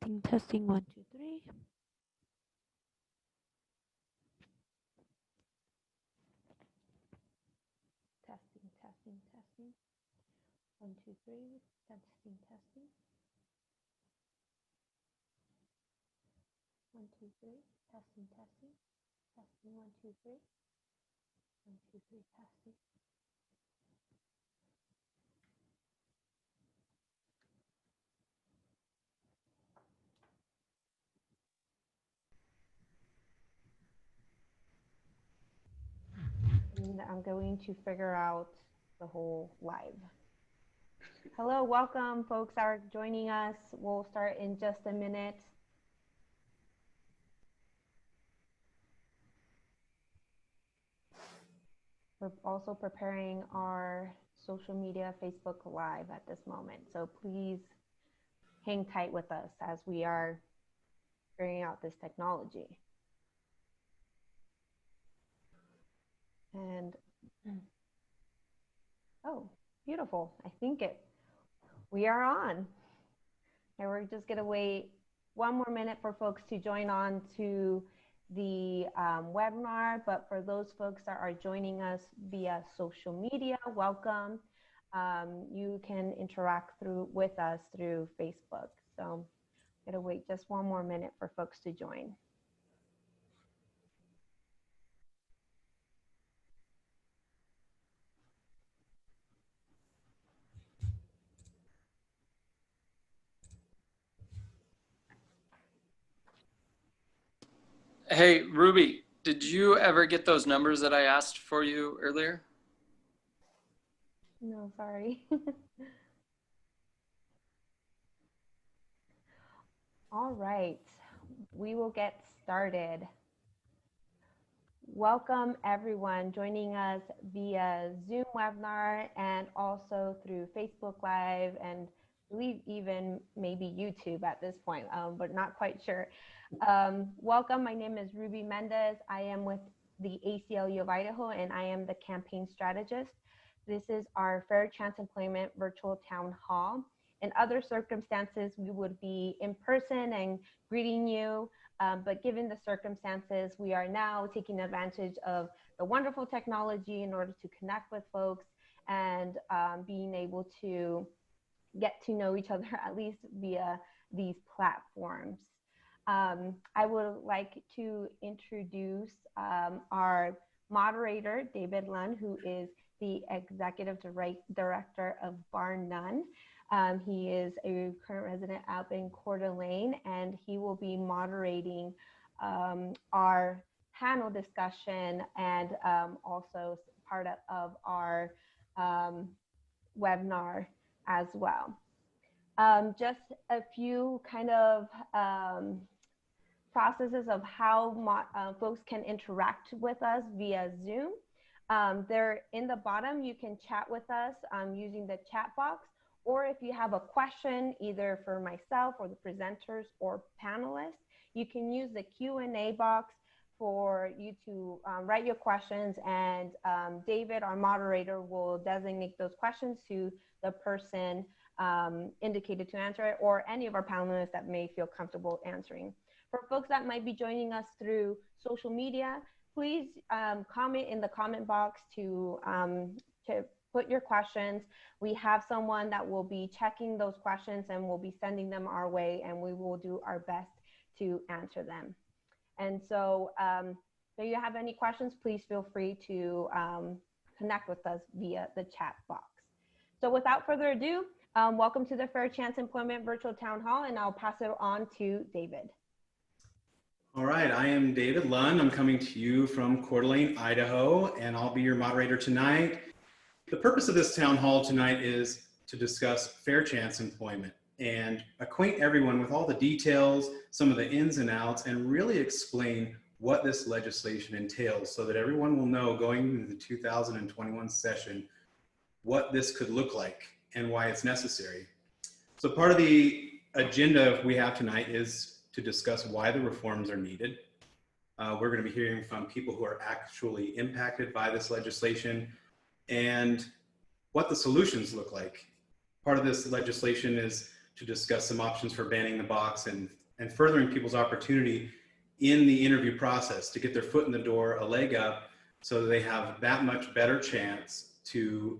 Testing, 1, 2, 3. Testing. 1, 2, 3. Testing. 1, 2, 3. Testing. 1, 2, 3. 1, 2, 3. Testing. And I'm going to figure out the whole live. Hello, welcome folks are joining us. We'll start in just a minute. We're also preparing our social media Facebook Live at this moment. So please hang tight with us as we are figuring out this technology. And, oh, beautiful. I think we are on. And we're just gonna wait one more minute for folks to join on to the webinar, but for those folks that are joining us via social media, welcome. You can interact with us through Facebook. So I'm gonna wait just one more minute for folks to join. Hey, Ruby, did you ever get those numbers that I asked for you earlier? No, sorry. All right, we will get started. Welcome everyone joining us via Zoom webinar and also through Facebook Live and I believe even maybe YouTube at this point, but not quite sure. Welcome, my name is Ruby Mendez. I am with the ACLU of Idaho and I am the campaign strategist. This is our Fair Chance Employment virtual town hall. In other circumstances, we would be in person and greeting you. But given the circumstances, we are now taking advantage of the wonderful technology in order to connect with folks and being able to get to know each other, at least via these platforms. I would like to introduce our moderator, David Lunn, who is the Executive Director of Bar None. He is a current resident out in Coeur d'Alene, and he will be moderating our panel discussion and also part of our webinar as well. Just a few kind of processes of how folks can interact with us via Zoom. There in the bottom, you can chat with us using the chat box. Or if you have a question, either for myself or the presenters or panelists, you can use the Q&A box for you to write your questions, and David, our moderator, will designate those questions to the person indicated to answer it, or any of our panelists that may feel comfortable answering. For folks that might be joining us through social media, please comment in the comment box to put your questions. We have someone that will be checking those questions and will be sending them our way, and we will do our best to answer them. And so if you have any questions, please feel free to connect with us via the chat box. So without further ado, welcome to the Fair Chance Employment Virtual Town Hall, and I'll pass it on to David. All right, I am David Lunn. I'm coming to you from Coeur d'Alene, Idaho, and I'll be your moderator tonight. The purpose of this town hall tonight is to discuss fair chance employment and acquaint everyone with all the details, some of the ins and outs, and really explain what this legislation entails so that everyone will know going into the 2021 session what this could look like and why it's necessary. So part of the agenda we have tonight is to discuss why the reforms are needed. We're going to be hearing from people who are actually impacted by this legislation and what the solutions look like. Part of this legislation is to discuss some options for banning the box and furthering people's opportunity in the interview process to get their foot in the door, a leg up, so that they have that much better chance to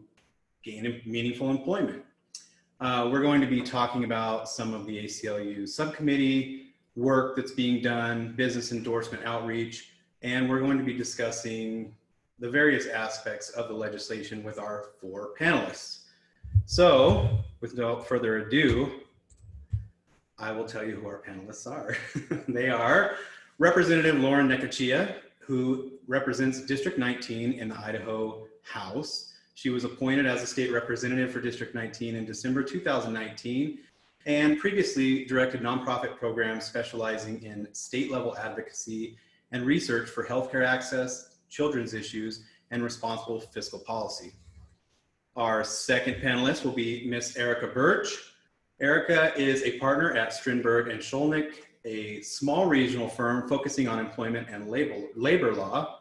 gain meaningful employment. We're going to be talking about some of the ACLU subcommittee work that's being done, business endorsement outreach, and we're going to be discussing the various aspects of the legislation with our 4 panelists. So, without further ado, I will tell you who our panelists are. They are Representative Lauren Nekachia, who represents District 19 in the Idaho House. She was appointed as a state representative for District 19 in December 2019 and previously directed nonprofit programs specializing in state-level advocacy and research for healthcare access, children's issues, and responsible fiscal policy. Our second panelist will be Miss Erica Birch. Erica is a partner at Strindberg and Scholnick, a small regional firm focusing on employment and labor law.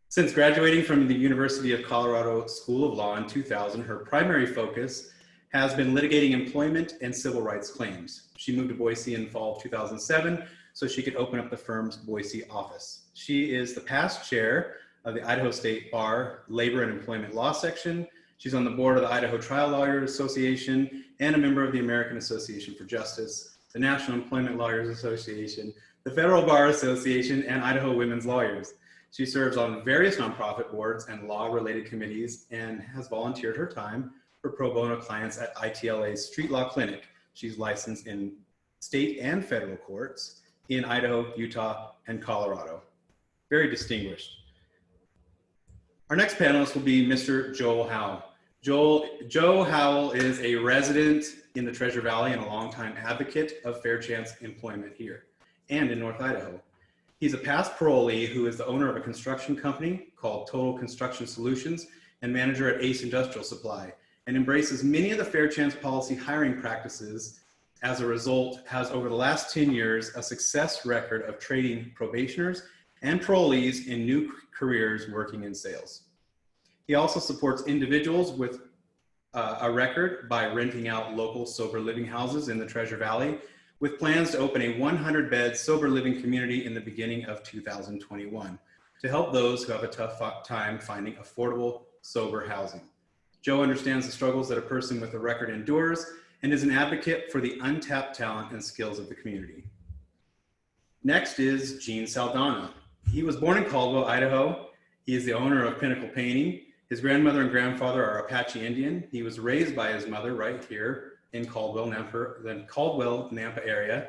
Since graduating from the University of Colorado School of Law in 2000, her primary focus has been litigating employment and civil rights claims. She moved to Boise in fall of 2007 so she could open up the firm's Boise office. She is the past chair of the Idaho State Bar Labor and Employment Law Section. She's on the board of the Idaho Trial Lawyers Association and a member of the American Association for Justice, the National Employment Lawyers Association, the Federal Bar Association, and Idaho Women's Lawyers. She serves on various nonprofit boards and law-related committees and has volunteered her time for pro bono clients at ITLA's Street Law Clinic. She's licensed in state and federal courts in Idaho, Utah, and Colorado. Very distinguished. Our next panelist will be Mr. Joel Howell. Joe Howell is a resident in the Treasure Valley and a longtime advocate of fair chance employment here and in North Idaho. He's a past parolee who is the owner of a construction company called Total Construction Solutions and manager at Ace Industrial Supply, and embraces many of the fair chance policy hiring practices. As a result, has over the last 10 years a success record of training probationers and parolees in new careers working in sales. He also supports individuals with a record by renting out local sober living houses in the Treasure Valley, with plans to open a 100-bed sober living community in the beginning of 2021 to help those who have a tough time finding affordable, sober housing. Joe understands the struggles that a person with a record endures and is an advocate for the untapped talent and skills of the community. Next is Gene Saldana. He was born in Caldwell, Idaho. He is the owner of Pinnacle Painting. His grandmother and grandfather are Apache Indian. He was raised by his mother right here in Caldwell, Nampa area.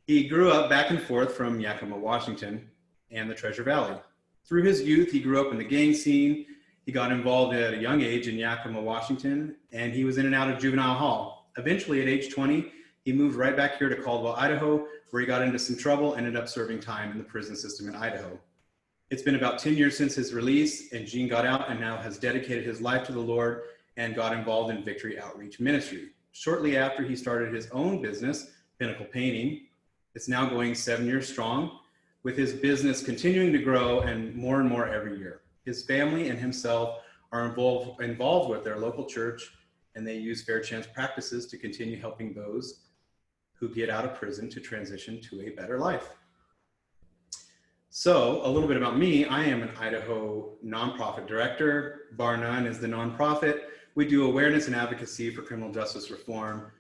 He grew up back and forth from Yakima, Washington, and the Treasure Valley. Through his youth, he grew up in the gang scene. He got involved at a young age in Yakima, Washington, and he was in and out of juvenile hall. Eventually, at age 20, he moved right back here to Caldwell, Idaho, where he got into some trouble and ended up serving time in the prison system in Idaho. It's been about 10 years since his release, and Gene got out and now has dedicated his life to the Lord and got involved in Victory Outreach Ministry. Shortly after, he started his own business, Pinnacle Painting. It's now going 7 years strong, with his business continuing to grow and more every year. His family and himself are involved with their local church, and they use fair chance practices to continue helping those who get out of prison to transition to a better life. So a little bit about me. I am an Idaho nonprofit director. Bar None is the nonprofit. We do awareness and advocacy for criminal justice reform.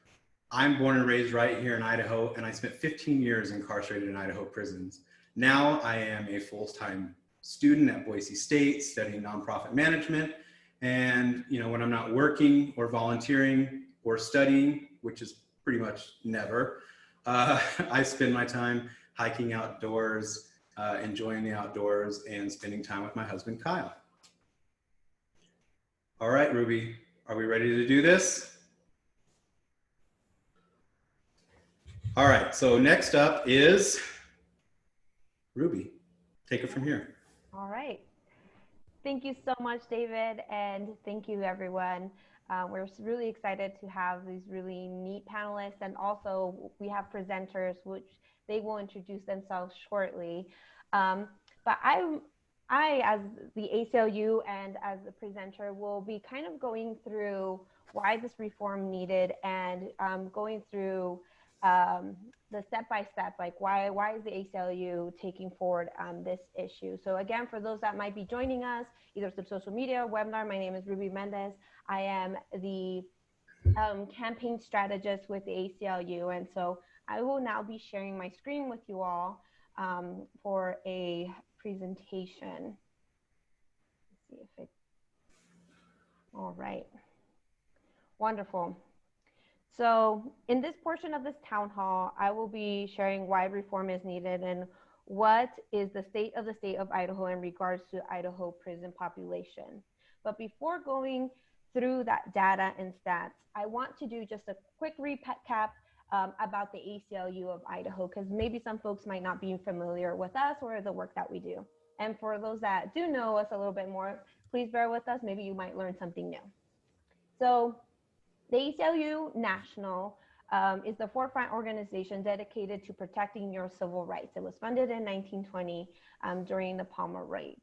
I'm born and raised right here in Idaho, and I spent 15 years incarcerated in Idaho prisons. Now I am a full-time student at Boise State studying nonprofit management. And when I'm not working or volunteering or studying, which is pretty much never, I spend my time hiking outdoors, enjoying the outdoors, and spending time with my husband, Kyle. All right, Ruby, are we ready to do this? All right, so next up is Ruby. Take it from here. All right. Thank you so much, David, and thank you, everyone. We're really excited to have these really neat panelists, and also we have presenters, which they will introduce themselves shortly. But I, as the ACLU and as the presenter, will be kind of going through why this reform needed, and going through the step-by-step, like why is the ACLU taking forward this issue. So again, for those that might be joining us, either through social media or webinar, my name is Ruby Mendez. I am the campaign strategist with the ACLU, and so I will now be sharing my screen with you all for a presentation. Let's see if it, all right, wonderful. So in this portion of this town hall, I will be sharing why reform is needed and what is the state of Idaho in regards to Idaho prison population. But before going through that data and stats, I want to do just a quick recap about the ACLU of Idaho, because maybe some folks might not be familiar with us or the work that we do. And for those that do know us a little bit more, please bear with us. Maybe you might learn something new. So the ACLU National is the forefront organization dedicated to protecting your civil rights. It was funded in 1920 during the Palmer Raids.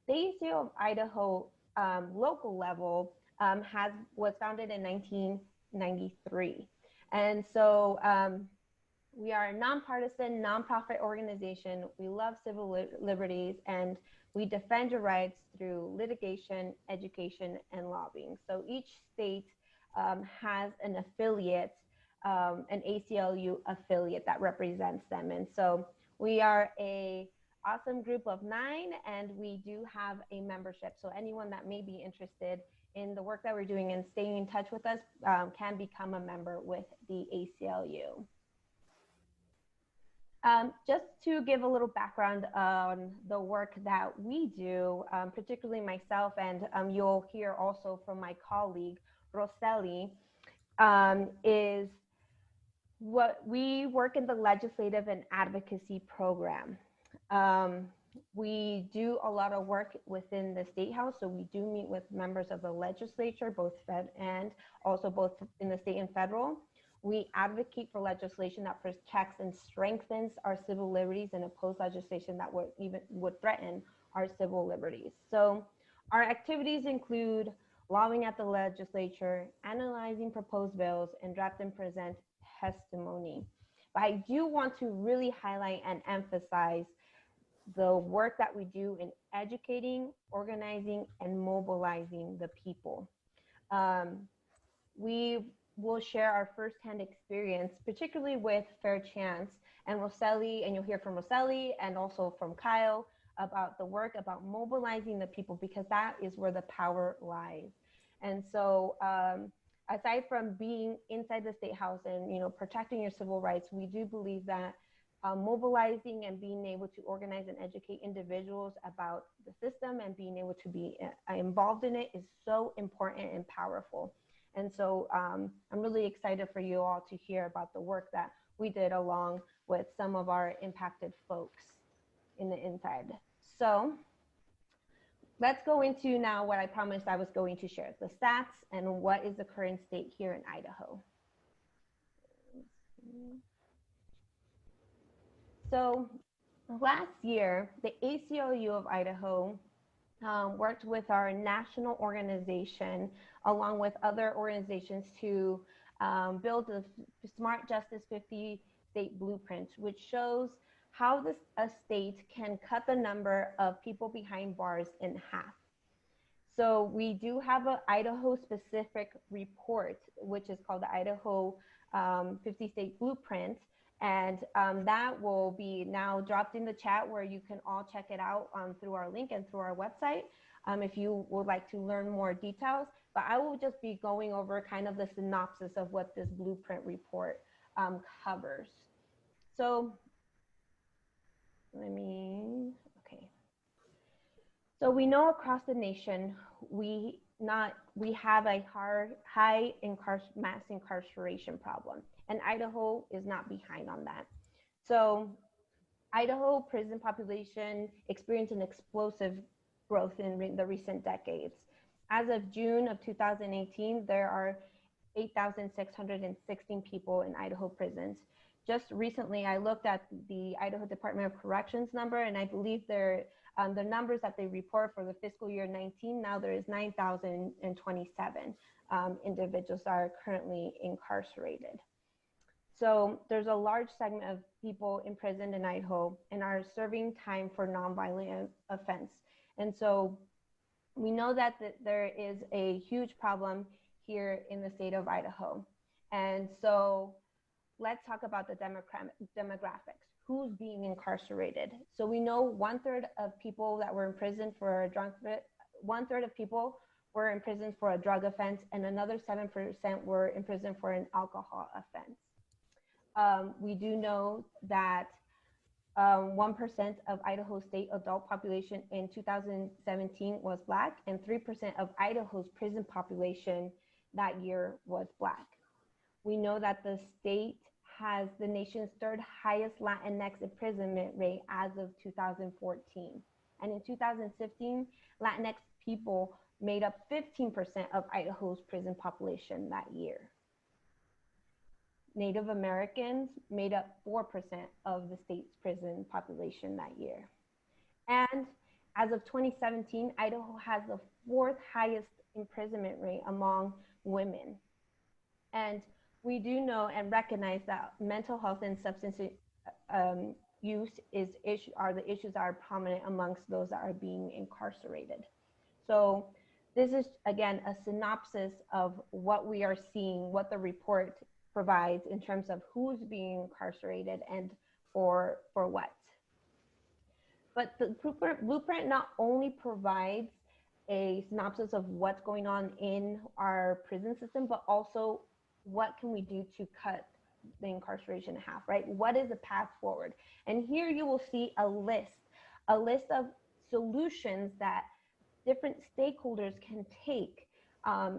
The ACLU of Idaho local level was founded in 1993. And so we are a nonpartisan, nonprofit organization. We love civil liberties, and we defend your rights through litigation, education, and lobbying. So each state has an affiliate, an ACLU affiliate that represents them. And so we are a awesome group of 9, and we do have a membership. So anyone that may be interested in the work that we're doing and staying in touch with us can become a member with the ACLU. Just to give a little background on the work that we do, particularly myself, and you'll hear also from my colleague, Roseli, is what we work in the legislative and advocacy program. We do a lot of work within the State House, so we do meet with members of the legislature, both fed and also both in the state and federal. We advocate for legislation that protects and strengthens our civil liberties and oppose legislation that would threaten our civil liberties. So our activities include lobbying at the legislature, analyzing proposed bills, and draft and present testimony. But I do want to really highlight and emphasize the work that we do in educating, organizing, and mobilizing the people. We will share our firsthand experience, particularly with Fair Chance and Roseli, and you'll hear from Roseli and also from Kyle about the work about mobilizing the people, because that is where the power lies. And so aside from being inside the State House and protecting your civil rights, we do believe that mobilizing and being able to organize and educate individuals about the system and being able to be involved in it is so important and powerful. And so I'm really excited for you all to hear about the work that we did along with some of our impacted folks in the inside. So let's go into now what I promised I was going to share, the stats and what is the current state here in Idaho. So last year, the ACLU of Idaho worked with our national organization along with other organizations to build the Smart Justice 50 state blueprint, which shows how a state can cut the number of people behind bars in half. So we do have an Idaho specific report, which is called the Idaho 50 state blueprint. And that will be now dropped in the chat where you can all check it out through our link and through our website if you would like to learn more details. But I will just be going over kind of the synopsis of what this blueprint report covers. So okay. So we know across the nation, we have a high mass incarceration problem, and Idaho is not behind on that. So Idaho prison population experienced an explosive growth in the recent decades. As of June of 2018, there are 8,616 people in Idaho prisons. Just recently, I looked at the Idaho Department of Corrections number, and I believe they're the numbers that they report for the fiscal year 19, now there is 9,027 individuals that are currently incarcerated. So there's a large segment of people imprisoned in Idaho and are serving time for nonviolent offense. And so we know that there is a huge problem here in the state of Idaho. And so let's talk about the demographics. Who's being incarcerated? So we know 1/3 of people that were in prison for a drug, 1/3 of people were in prison for a drug offense, and another 7% were in prison for an alcohol offense. We do know that 1% of Idaho's state adult population in 2017 was Black, and 3% of Idaho's prison population that year was Black. We know that the state has the nation's 3rd highest Latinx imprisonment rate as of 2014. And in 2015, Latinx people made up 15% of Idaho's prison population that year. Native Americans made up 4% of the state's prison population that year. And as of 2017, Idaho has the 4th highest imprisonment rate among women. And we do know and recognize that mental health and substance use are the issues that are prominent amongst those that are being incarcerated. So this is, again, a synopsis of what we are seeing, what the report provides in terms of who's being incarcerated and for what. But the blueprint not only provides a synopsis of what's going on in our prison system, but also what can we do to cut the incarceration in half, right? What is the path forward? And here you will see a list of solutions that different stakeholders can take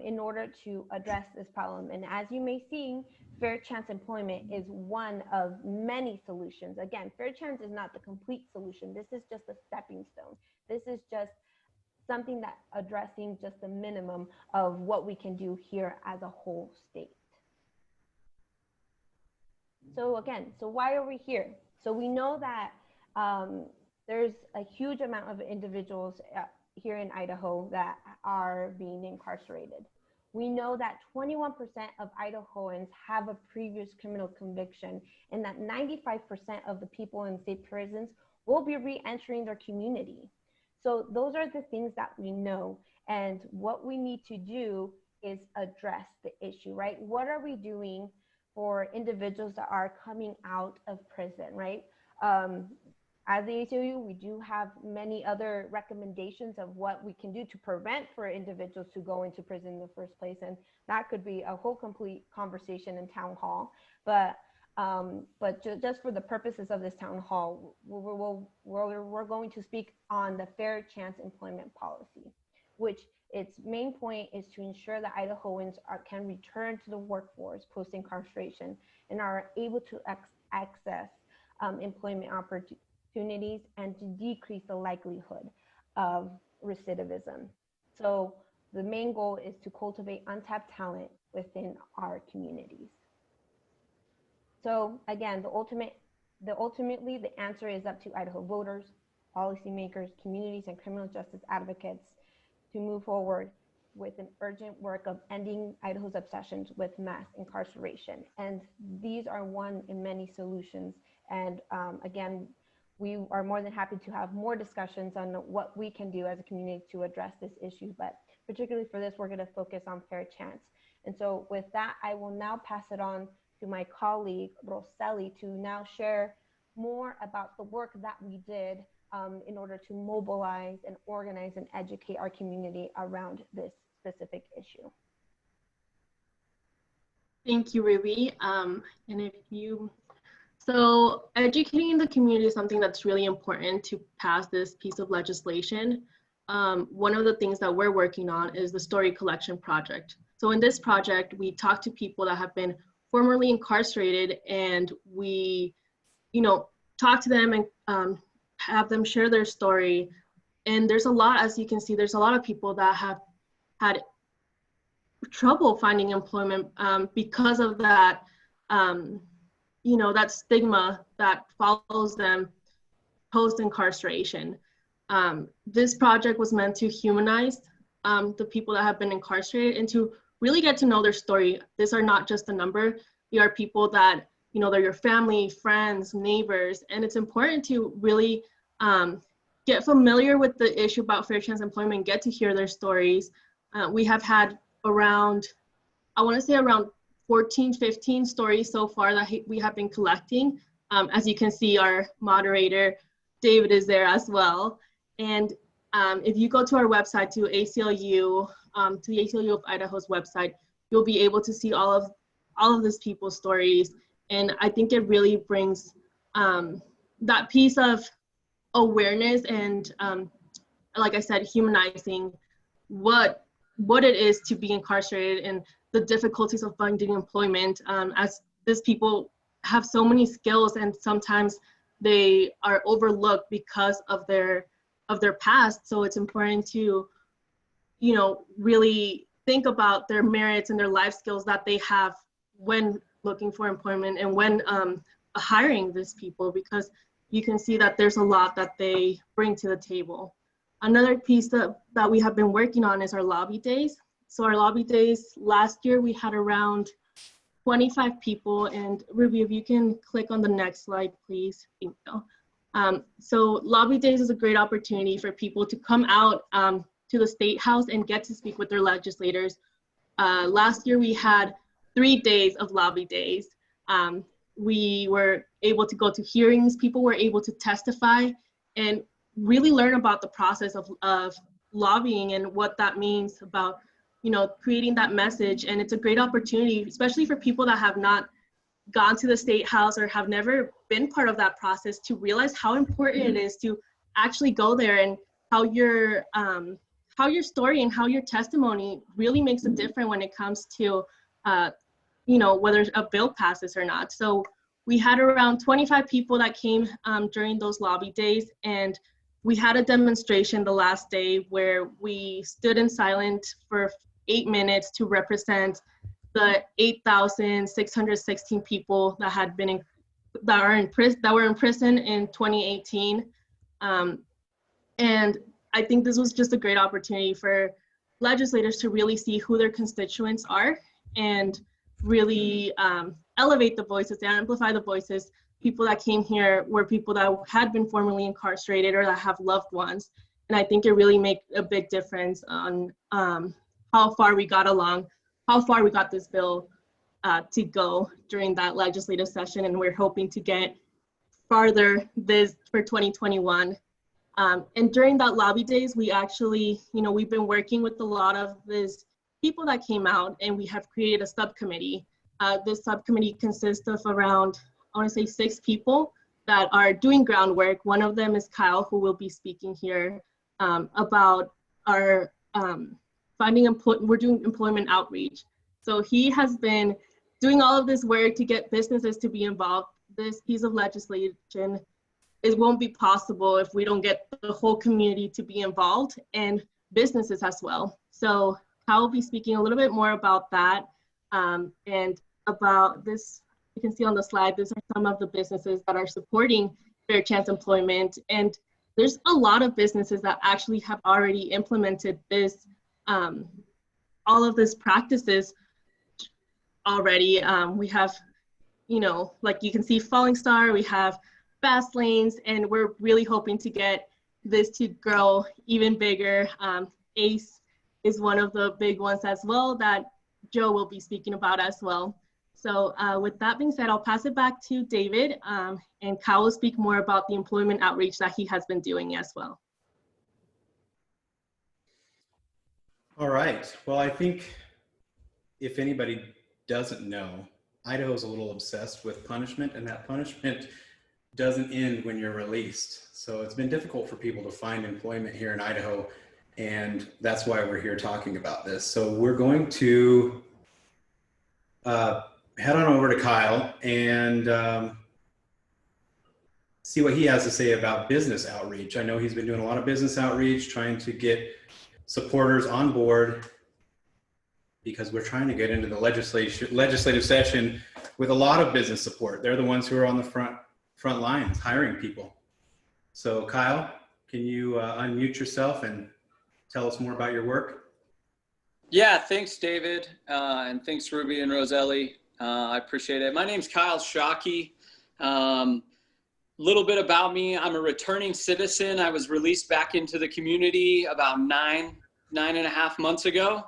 in order to address this problem. And as you may see, fair chance employment is one of many solutions. Again, fair chance is not the complete solution. This is just a stepping stone. This is just something that addressing just the minimum of what we can do here as a whole state. So again, so why are we here? So we know that there's a huge amount of individuals here in Idaho that are being incarcerated. We know that 21% of Idahoans have a previous criminal conviction, and that 95% of the people in state prisons will be re-entering their community. So those are the things that we know, and what we need to do is address the issue, right? What are we doing for individuals that are coming out of prison, right? As the ACLU, we do have many other recommendations of what we can do to prevent for individuals to go into prison in the first place. And that could be a whole complete conversation in town hall. But just for the purposes of this town hall, we're going to speak on the fair chance employment policy, which its main point is to ensure that Idahoans can return to the workforce post-incarceration and are able to access employment opportunities and to decrease the likelihood of recidivism. So the main goal is to cultivate untapped talent within our communities. So again, ultimately the answer is up to Idaho voters, policymakers, communities, and criminal justice advocates to move forward with an urgent work of ending Idaho's obsessions with mass incarceration. And these are one in many solutions. And again, we are more than happy to have more discussions on what we can do as a community to address this issue. But particularly for this, we're going to focus on fair chance. And so with that, I will now pass it on to my colleague, Roseli, to now share more about the work that we did in order to mobilize and organize and educate our community around this specific issue. Thank you, Ruby. So educating the community is something that's really important to pass this piece of legislation. One of the things that we're working on is the story collection project. So in this project, we talk to people that have been formerly incarcerated, and we, talk to them and have them share their story. And there's a lot, as you can see, there's a lot of people that have had trouble finding employment because of that, that stigma that follows them post-incarceration. This project was meant to humanize the people that have been incarcerated and to really get to know their story. These are not just a number. They are people that, you know, they're your family, friends, neighbors, and it's important to really get familiar with the issue about fair chance employment, get to hear their stories. We have had around, I want to say around 14, 15 stories so far that we have been collecting. As you can see, our moderator, David, is there as well. And if you go to our website, to ACLU, to the ACLU of Idaho's website, you'll be able to see all of these people's stories. And I think it really brings that piece of awareness and, like I said, humanizing what it is to be incarcerated and the difficulties of finding employment, as these people have so many skills and sometimes they are overlooked because of their past. So it's important to, you know, really think about their merits and their life skills that they have when looking for employment and when hiring these people, because you can see that there's a lot that they bring to the table. Another piece that we have been working on is our lobby days. So our lobby days, last year we had around 25 people, and Ruby, if you can click on the next slide, please. Thank you. So lobby days is a great opportunity for people to come out to the State House and get to speak with their legislators. Last year we had 3 days of lobby days. We were able to go to hearings, people were able to testify and really learn about the process of lobbying and what that means about, you know, creating that message. And it's a great opportunity, especially for people that have not gone to the State House or have never been part of that process, to realize how important it is to actually go there and how your story and how your testimony really makes a difference when it comes to, you know, whether a bill passes or not. So we had around 25 people that came during those lobby days, and we had a demonstration the last day where we stood in silence for 8 minutes to represent the 8,616 people that had been that were in prison in 2018. And I think this was just a great opportunity for legislators to really see who their constituents are and really elevate the voices, amplify the voices. People that came here were people that had been formerly incarcerated or that have loved ones. And I think it really made a big difference on how far we got this bill to go during that legislative session. And we're hoping to get farther this for 2021. And during that lobby days, we actually, you know, we've been working with a lot of these people that came out, and we have created a subcommittee. This subcommittee consists of around, I want to say 6 people that are doing groundwork. One of them is Kyle, who will be speaking here about our we're doing employment outreach. So he has been doing all of this work to get businesses to be involved. This piece of legislation, it won't be possible if we don't get the whole community to be involved and businesses as well. So Kyle will be speaking a little bit more about that and about this. You can see on the slide, these are some of the businesses that are supporting fair chance employment. And there's a lot of businesses that actually have already implemented this, all of these practices already. We have, you know, like you can see Falling Star, we have Fast Lanes, and we're really hoping to get this to grow even bigger. ACE is one of the big ones as well that Joe will be speaking about as well. So with that being said, I'll pass it back to David, and Kyle will speak more about the employment outreach that he has been doing as well. All right. Well, I think if anybody doesn't know, Idaho's a little obsessed with punishment, and that punishment doesn't end when you're released. So it's been difficult for people to find employment here in Idaho, and that's why we're here talking about this. So we're going to head on over to Kyle and see what he has to say about business outreach. I know he's been doing a lot of business outreach, trying to get supporters on board, because we're trying to get into the legislative session with a lot of business support. They're the ones who are on the front lines hiring people. So Kyle, can you unmute yourself and tell us more about your work? Yeah, thanks, David, and thanks, Ruby and Roselli. I appreciate it. My name's Kyle Shockey. Little bit about me. I'm a returning citizen. I was released back into the community about nine and a half months ago.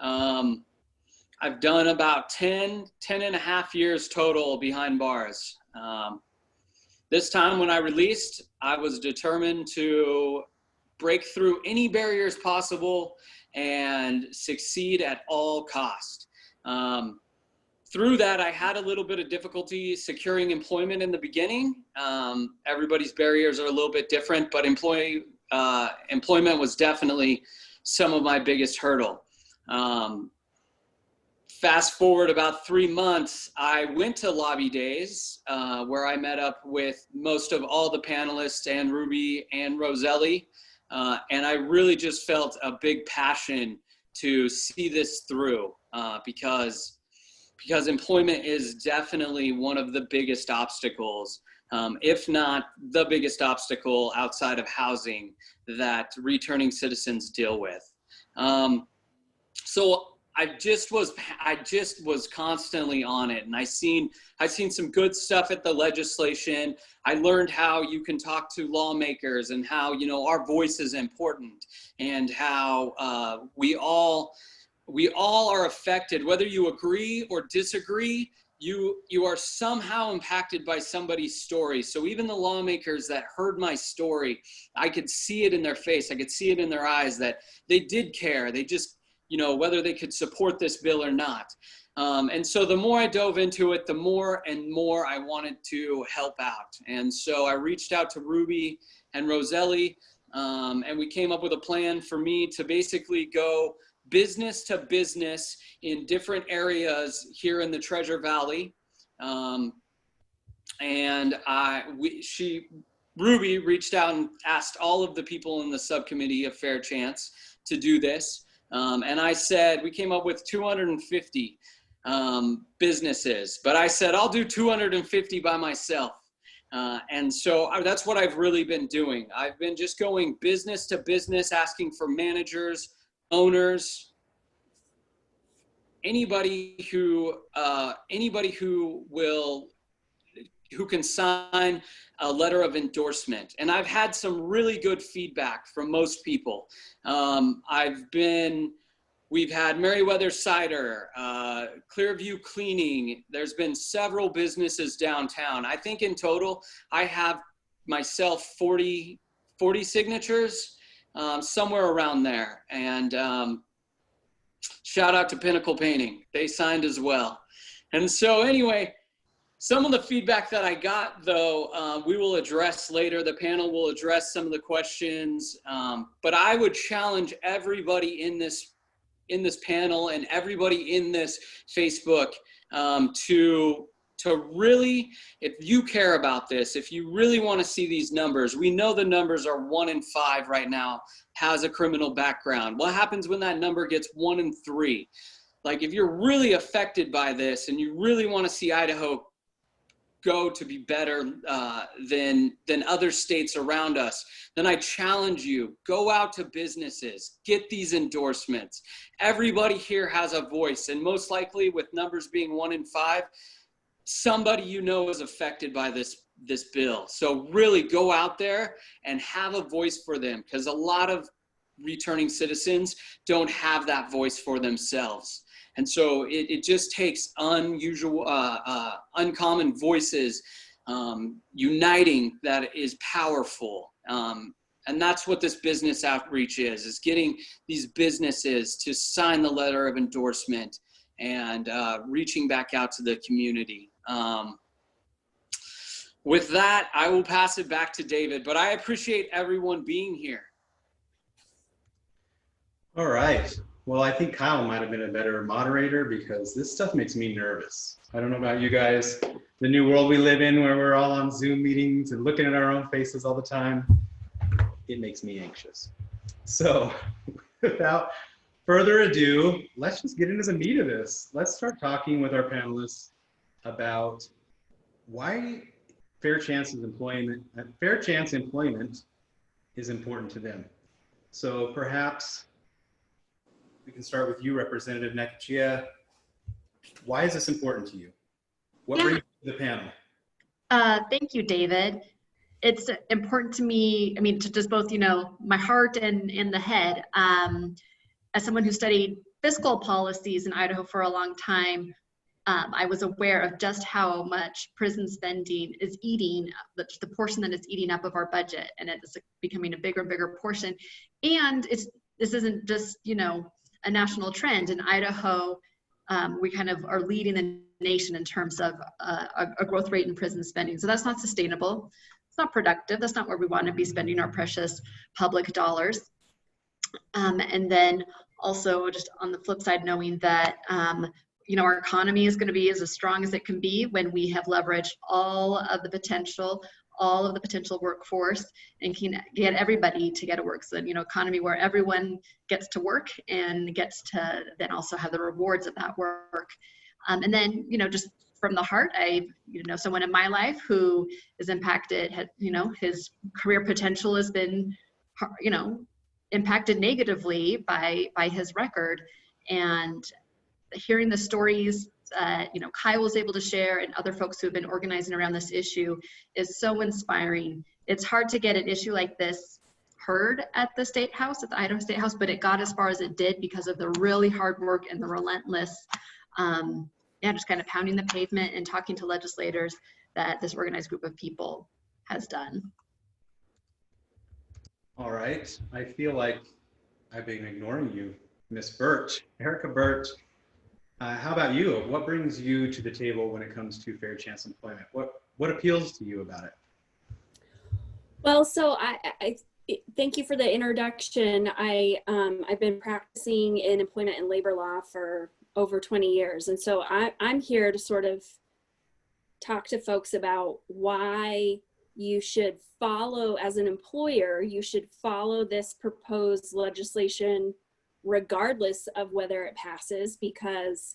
I've done about 10 and a half years total behind bars. This time when I released, I was determined to break through any barriers possible and succeed at all cost. Through that, I had a little bit of difficulty securing employment in the beginning. Everybody's barriers are a little bit different, but employment was definitely some of my biggest hurdle. Fast forward about 3 months, I went to Lobby Days, where I met up with most of all the panelists and Ruby and Roselli. And I really just felt a big passion to see this through, because employment is definitely one of the biggest obstacles, if not the biggest obstacle outside of housing that returning citizens deal with. So I just was constantly on it, and I seen some good stuff at the legislation. I learned how you can talk to lawmakers and how, you know, our voice is important, and how we all are affected, whether you agree or disagree. You are somehow impacted by somebody's story. So even the lawmakers that heard my story, I could see it in their face. I could see it in their eyes that they did care. They just, you know, whether they could support this bill or not. And so the more I dove into it, the more and more I wanted to help out. And so I reached out to Ruby and Roselli, and we came up with a plan for me to basically go business to business in different areas here in the Treasure Valley. Ruby reached out and asked all of the people in the subcommittee of Fair Chance to do this. And I said, we came up with 250 businesses, but I said, I'll do 250 by myself. And so that's what I've really been doing. I've been just going business to business, asking for managers, owners, anybody who can sign a letter of endorsement. And I've had some really good feedback from most people. We've had Meriwether Cider, Clearview Cleaning. There's been several businesses downtown. I think in total, I have myself 40 signatures, somewhere around there. And shout out to Pinnacle Painting. They signed as well. And so anyway, some of the feedback that I got, though, we will address later. The panel will address some of the questions. But I would challenge everybody in this panel and everybody in this Facebook to really, if you care about this, if you really want to see these numbers, we know the numbers are 1 in 5 right now has a criminal background. What happens when that number gets 1 in 3? Like, if you're really affected by this and you really want to see Idaho go to be better than other states around us, then I challenge you, go out to businesses, get these endorsements. Everybody here has a voice, and most likely with numbers being 1 in 5, somebody you know is affected by this bill. So really go out there and have a voice for them, because a lot of returning citizens don't have that voice for themselves. And so it just takes uncommon voices uniting that is powerful. And that's what this business outreach is getting these businesses to sign the letter of endorsement and reaching back out to the community. With that, I will pass it back to David, but I appreciate everyone being here. All right. Well, I think Kyle might have been a better moderator, because this stuff makes me nervous. I don't know about you guys, the new world we live in where we're all on Zoom meetings and looking at our own faces all the time, it makes me anxious. So without further ado, let's just get into the meat of this. Let's start talking with our panelists about why fair chance employment is important to them. So perhaps we can start with you, Representative Nakachia. Why is this important to you? What brings you to the panel? Thank you, David. It's important to me, I mean, to just both, you know, my heart and in the head. As someone who studied fiscal policies in Idaho for a long time, I was aware of just how much prison spending is eating, the portion that it's eating up of our budget, and it's becoming a bigger and bigger portion. And this isn't just, you know, a national trend. In Idaho, we kind of are leading the nation in terms of a growth rate in prison spending. So that's not sustainable. It's not productive. That's not where we want to be spending our precious public dollars. And then also just on the flip side, knowing that, you know, our economy is going to be as strong as it can be when we have leveraged all of the potential workforce and can get everybody to get to work. So, you know, economy where everyone gets to work and gets to then also have the rewards of that work. And then, you know, just from the heart, you know, someone in my life who is impacted, you know, his career potential has been, you know, impacted negatively by his record. And hearing the stories you know, Kyle was able to share and other folks who have been organizing around this issue is so inspiring. It's hard to get an issue like this heard at the State House, at the Idaho State House, but it got as far as it did because of the really hard work and the relentless, yeah, just kind of pounding the pavement and talking to legislators that this organized group of people has done. All right, I feel like I've been ignoring you, Miss Birch, Erica Birch. How about you? What brings you to the table when it comes to fair chance employment? What appeals to you about it? Well, so I thank you for the introduction. I've been practicing in employment and labor law for over 20 years. And so I'm here to sort of talk to folks about why you should follow, as an employer, you should follow this proposed legislation regardless of whether it passes, because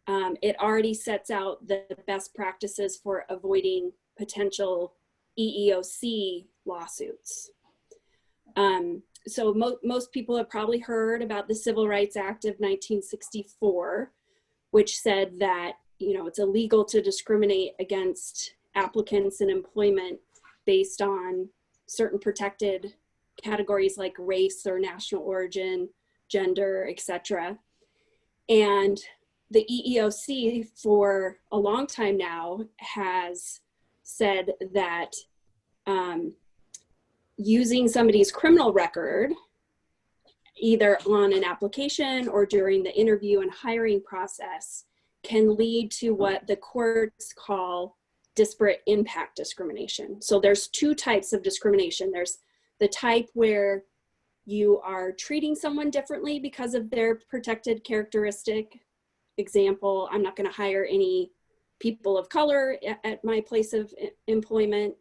it already sets out the best practices for avoiding potential EEOC lawsuits. So most people have probably heard about the Civil Rights Act of 1964, which said that, you know, it's illegal to discriminate against applicants in employment based on certain protected categories like race or national origin, gender, etc. And the EEOC for a long time now has said that using somebody's criminal record, either on an application or during the interview and hiring process, can lead to what the courts call disparate impact discrimination. So there's two types of discrimination. There's the type where you are treating someone differently because of their protected characteristic. Example, I'm not going to hire any people of color at my place of employment.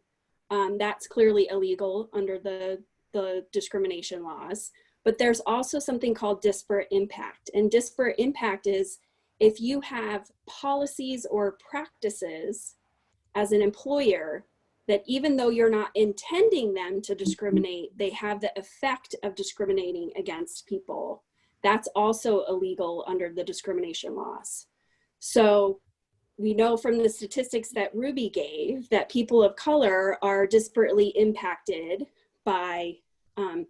That's clearly illegal under the discrimination laws. But there's also something called disparate impact. And disparate impact is if you have policies or practices as an employer that even though you're not intending them to discriminate, they have the effect of discriminating against people. That's also illegal under the discrimination laws. So we know from the statistics that Ruby gave that people of color are disparately impacted by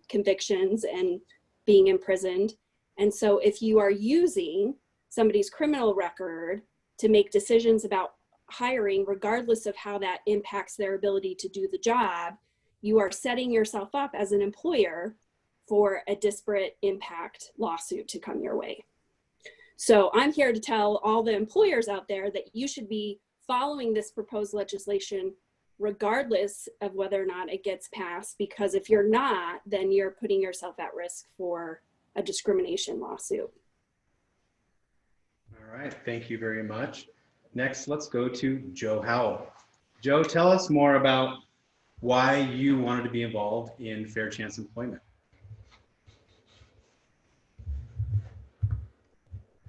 convictions and being imprisoned. And so if you are using somebody's criminal record to make decisions about hiring, regardless of how that impacts their ability to do the job, you are setting yourself up as an employer for a disparate impact lawsuit to come your way. So I'm here to tell all the employers out there that you should be following this proposed legislation regardless of whether or not it gets passed, because if you're not, then you're putting yourself at risk for a discrimination lawsuit. All right, thank you very much. Next, let's go to Joe Howell. Joe, tell us more about why you wanted to be involved in fair chance employment.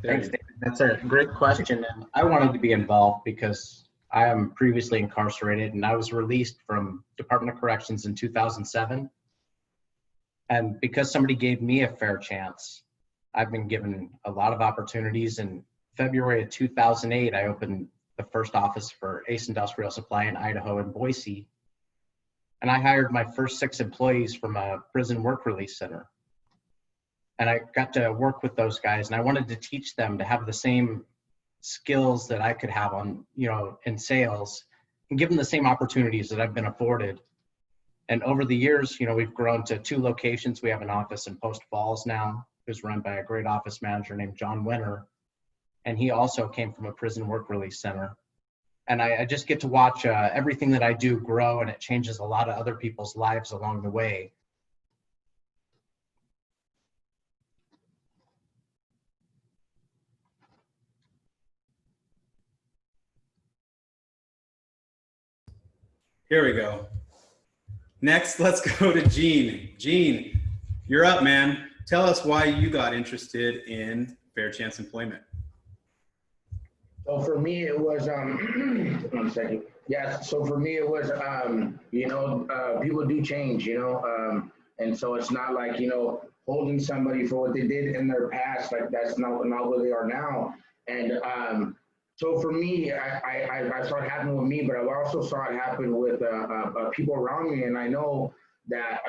Thanks, David. That's a great question. And I wanted to be involved because I am previously incarcerated and I was released from Department of Corrections in 2007. And because somebody gave me a fair chance, I've been given a lot of opportunities. In February of 2008, I opened the first office for Ace Industrial Supply in Idaho and Boise. And I hired my first 6 employees from a prison work release center. And I got to work with those guys, and I wanted to teach them to have the same skills that I could have on, in sales, and give them the same opportunities that I've been afforded. And over the years, we've grown to 2 locations. We have an office in Post Falls now, who's run by a great office manager named John Winter. And he also came from a prison work release center. And I just get to watch everything that I do grow, and it changes a lot of other people's lives along the way. Here we go. Next, let's go to Gene. Gene, you're up, man. Tell us why you got interested in fair chance employment. So for me, it was, one second. Yes, so for me, it was, people do change, and so it's not like, holding somebody for what they did in their past, like that's not where they are now. And so for me, I saw it happen with me, but I also saw it happen with people around me, and I know that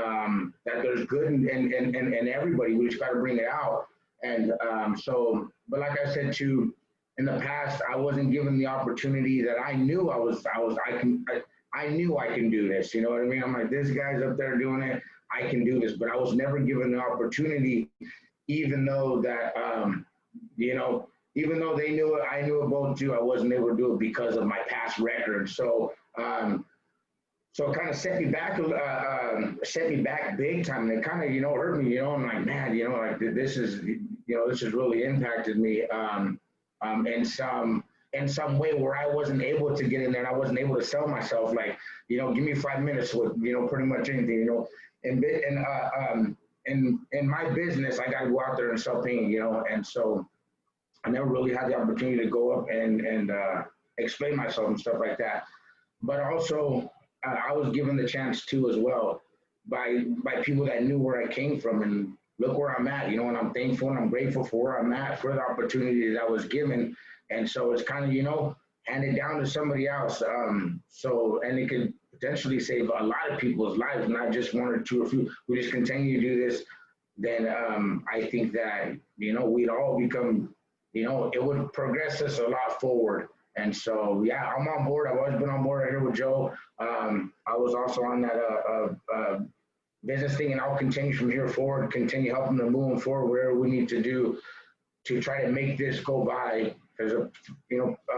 that there's good in everybody. We just got to bring it out. And but like I said too, in the past, I wasn't given the opportunity that I knew I knew I can do this. You know what I mean? I'm like, this guy's up there doing it. I can do this, but I was never given the opportunity, even though that, even though they knew it, I knew it both too. I wasn't able to do it because of my past record. So, so it kind of set me back big time. And it kind of, hurt me, I'm like, man, like this is really impacted me in some way where I wasn't able to get in there and I wasn't able to sell myself. Like, give me 5 minutes with, pretty much anything, and in my business, I got to go out there and sell paint, and so I never really had the opportunity to go up and explain myself and stuff like that. But also, I was given the chance too as well by people that knew where I came from, and look where I'm at, and I'm thankful and I'm grateful for where I'm at, for the opportunity that I was given. And so it's kind of, handed down to somebody else. And it could potentially save a lot of people's lives, not just 1 or 2 or few. We just continue to do this, then I think that, we'd all become, it would progress us a lot forward. And so, yeah, I'm on board. I've always been on board right here with Joe. I was also on that business thing, and I'll continue from here forward, continue helping them moving forward wherever we need to do to try to make this go by. Because,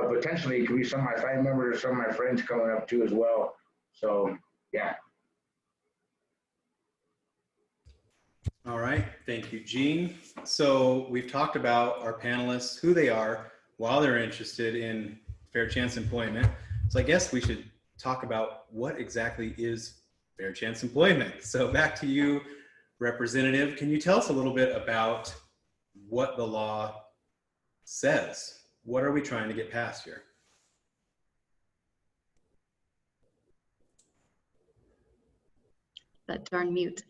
potentially it could be some of my family members or some of my friends coming up too as well. So, yeah. All right, thank you, Gene. So we've talked about our panelists, who they are, while they're interested in fair chance employment. So I guess we should talk about what exactly is fair chance employment. So back to you, Representative. Can you tell us a little bit about what the law says? What are we trying to get past here? That darn mute.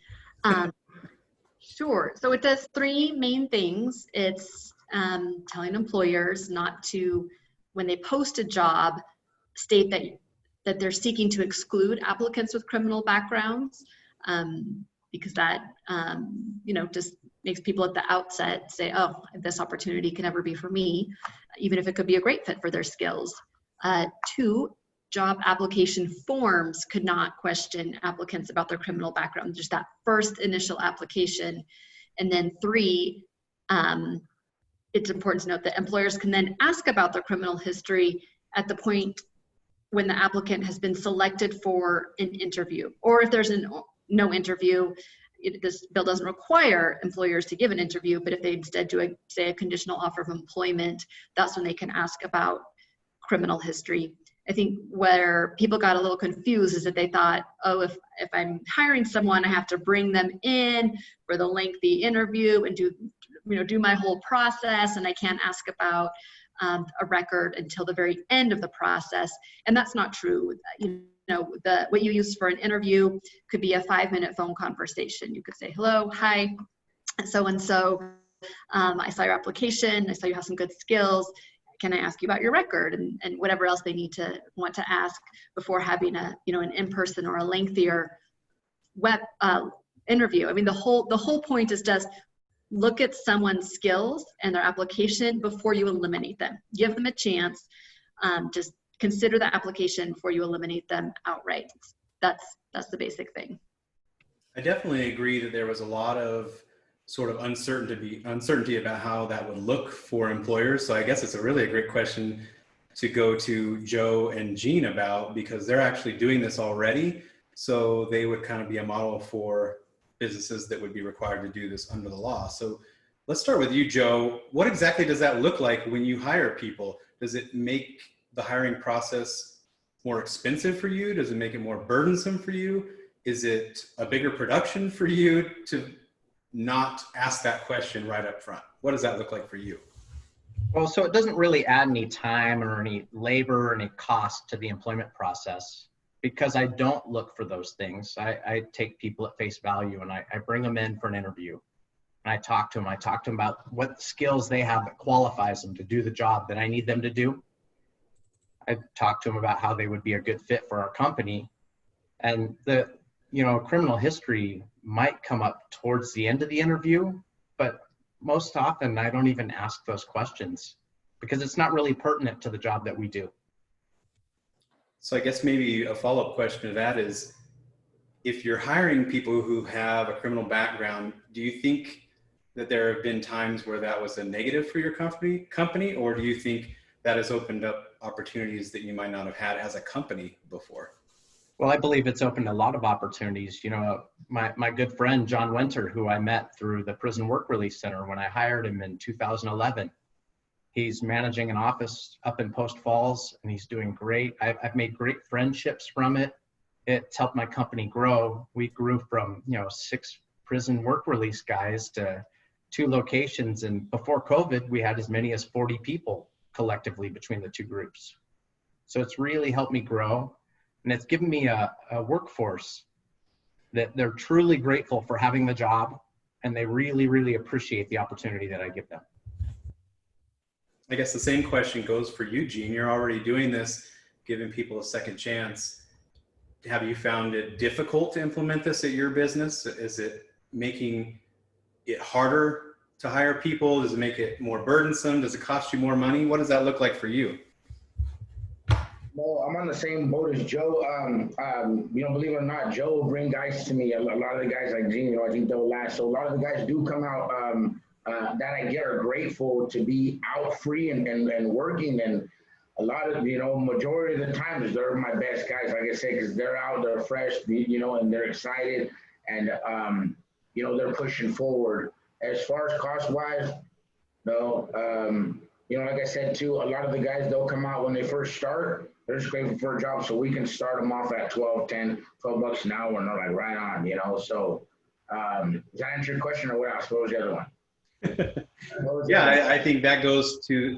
Sure. So it does 3 main things. It's telling employers not to, when they post a job, state that they're seeking to exclude applicants with criminal backgrounds, because that, just makes people at the outset say, oh, this opportunity can never be for me, even if it could be a great fit for their skills. 2, job application forms could not question applicants about their criminal background, just that first initial application. And then 3, it's important to note that employers can then ask about their criminal history at the point when the applicant has been selected for an interview, or if there's no interview. This bill doesn't require employers to give an interview, but if they instead do a conditional offer of employment, that's when they can ask about criminal history. I think where people got a little confused is that they thought, oh, if I'm hiring someone, I have to bring them in for the lengthy interview and do my whole process, and I can't ask about a record until the very end of the process. And that's not true. know, what you use for an interview could be a 5-minute phone conversation. You could say, hello, hi, so-and-so, I saw your application, I saw you have some good skills. Can I ask you about your record, and whatever else they want to ask before having a, you know, an in-person or a lengthier web interview. I mean, the whole point is just look at someone's skills and their application before you eliminate them. Give them a chance. Just consider the application before you eliminate them outright. That's the basic thing. I definitely agree that there was a lot of sort of uncertainty about how that would look for employers. So I guess it's a great question to go to Joe and Jean about, because they're actually doing this already. So they would kind of be a model for businesses that would be required to do this under the law. So let's start with you, Joe. What exactly does that look like when you hire people? Does it make the hiring process more expensive for you? Does it make it more burdensome for you? Is it a bigger production for you to not ask that question right up front? What does that look like for you? Well, so it doesn't really add any time or any labor or any cost to the employment process, because I don't look for those things. I take people at face value, and I bring them in for an interview. And I talk to them about what skills they have that qualifies them to do the job that I need them to do. I talk to them about how they would be a good fit for our company. And criminal history might come up towards the end of the interview, but most often I don't even ask those questions because it's not really pertinent to the job that we do. So I guess maybe a follow-up question to that is, if you're hiring people who have a criminal background, do you think that there have been times where that was a negative for your company, or do you think that has opened up opportunities that you might not have had as a company before? Well, I believe it's opened a lot of opportunities. You know, my good friend, John Winter, who I met through the Prison Work Release Center when I hired him in 2011, he's managing an office up in Post Falls, and he's doing great. I've made great friendships from it. It's helped my company grow. We grew from, 6 prison work release guys to 2 locations. And before COVID, we had as many as 40 people collectively between the 2 groups. So it's really helped me grow. And it's given me a workforce that they're truly grateful for having the job, and they really, really appreciate the opportunity that I give them. I guess the same question goes for you, Gene. You're already doing this, giving people a second chance. Have you found it difficult to implement this at your business? Is it making it harder to hire people? Does it make it more burdensome? Does it cost you more money? What does that look like for you? Well, I'm on the same boat as Joe. Believe it or not, Joe will bring guys to me. A lot of the guys like Gene, I think they'll last. So a lot of the guys do come out that I get are grateful to be out free and working. And a lot of, majority of the times they're my best guys, like I say, because they're out, they're fresh, and they're excited, and, they're pushing forward. As far as cost-wise, no, like I said too, a lot of the guys, they'll come out when they first start, they're just grateful for a job, so we can start them off at 12 bucks an hour, and they're like, right on, so does that answer your question, or what else? What was the other one? Yeah, I think that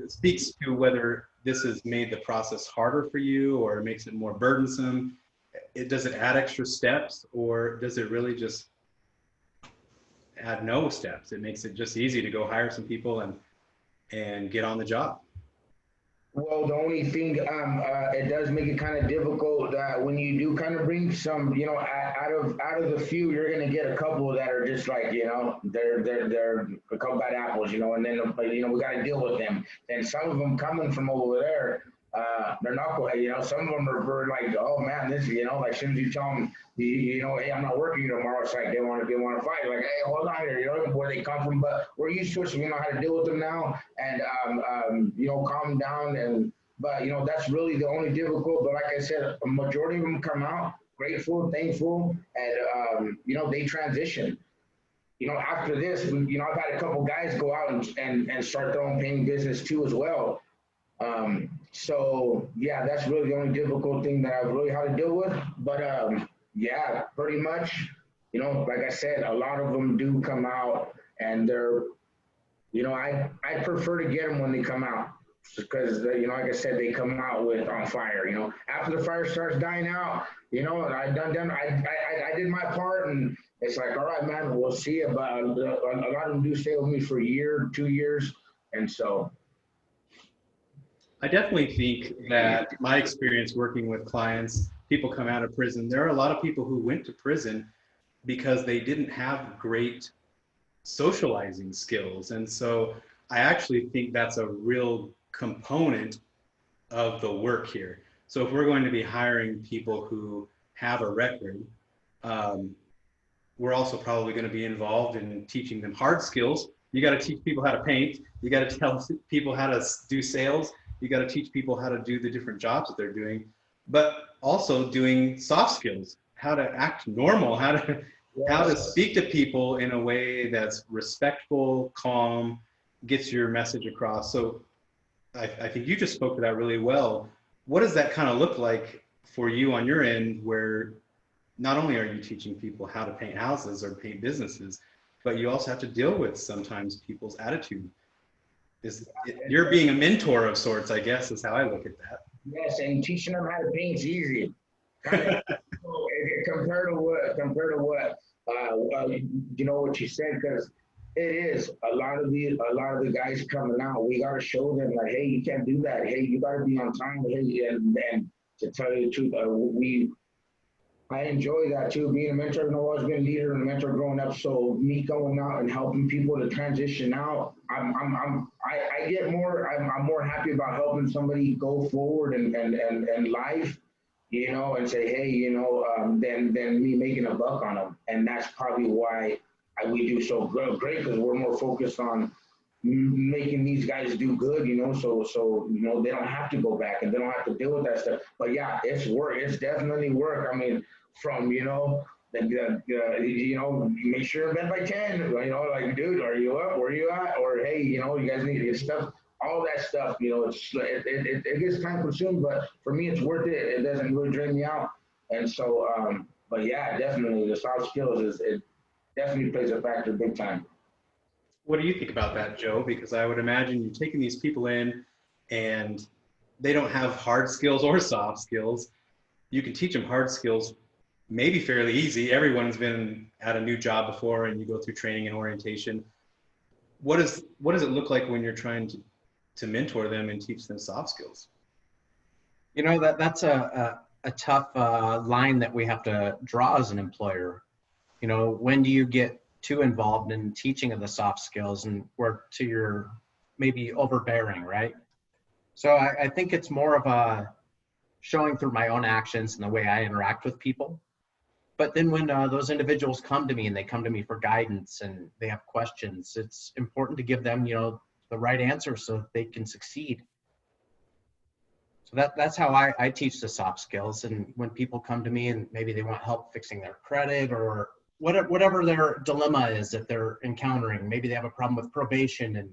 speaks to whether this has made the process harder for you or makes it more burdensome. Does it add extra steps, or does it really just add no steps? It makes it just easy to go hire some people and get on the job. Well, the only thing, it does make it kind of difficult that when you do kind of bring some, out of the few, you're going to get a couple that are just like, they're a couple bad apples, and then, we got to deal with them. And some of them coming from over there, they're not, some of them are very like, oh man, this, like as soon as you tell them, hey, I'm not working tomorrow, it's like they want to fight. Like, hey, hold on here, where they come from, but we're used to it, so we know how to deal with them now, and calm down. But that's really the only difficult. But like I said, a majority of them come out grateful, thankful, and they transition. After this, I've had a couple guys go out and start their own paying business too as well. So yeah, that's really the only difficult thing that I've really had to deal with. But yeah, pretty much, like I said, a lot of them do come out, and they're, I prefer to get them when they come out. because you know, like I said, they come out with on fire. You know, after the fire starts dying out, you know, I did my part, and it's like, all right, man, we'll see. But a lot of them do stay with me for a year, 2 years, and so. I definitely think that my experience working with clients, people come out of prison. There are a lot of people who went to prison because they didn't have great socializing skills. And so I actually think that's a real component of the work here. So if we're going to be hiring people who have a record, we're also probably going to be involved in teaching them hard skills. You got to teach people how to paint. You got to tell people how to do sales. You got to teach people how to do the different jobs that they're doing, but also doing soft skills, how to act normal, how to speak to people in a way that's respectful, calm, gets your message across. So I think you just spoke to that really well. What does that kind of look like for you on your end, where not only are you teaching people how to paint houses or paint businesses, but you also have to deal with sometimes people's attitude? You're being a mentor of sorts, I guess, is how I look at that. Yes, and teaching them how to paint is easy. Compared to what you know what you said, because it is a lot of the guys coming out. We got to show them like, hey, you can't do that. Hey, you got to be on time. Hey, and to tell you the truth, I enjoy that too. Being a mentor, I've always been a leader and a mentor growing up. So me going out and helping people to transition out, I get more. I'm more happy about helping somebody go forward and life, you know, and say, hey, you know, than me making a buck on them. And that's probably why we do so great, because we're more focused on making these guys do good, you know, so you know, they don't have to go back and they don't have to deal with that stuff. But yeah, it's work. It's definitely work. I mean, from, you know, you know, make sure I'm bed by 10, you know, like, dude, are you up? Where are you at? Or, hey, you know, you guys need to get stuff, all that stuff, you know, it gets time consuming, but for me, it's worth it. It doesn't really drain me out. And so, but yeah, definitely the soft skills it definitely plays a factor big time. What do you think about that, Joe? Because I would imagine you're taking these people in and they don't have hard skills or soft skills. You can teach them hard skills maybe fairly easy. Everyone's been at a new job before and you go through training and orientation. What does it look like when you're trying to mentor them and teach them soft skills? You know, that's a tough line that we have to draw as an employer. You know, when do you get too involved in teaching of the soft skills and where to your maybe overbearing, right? So I think it's more of a showing through my own actions and the way I interact with people. But then when those individuals come to me and they come to me for guidance and they have questions, it's important to give them, you know, the right answer so that they can succeed. So that's how I teach the soft skills. And when people come to me and maybe they want help fixing their credit or whatever their dilemma is that they're encountering, maybe they have a problem with probation and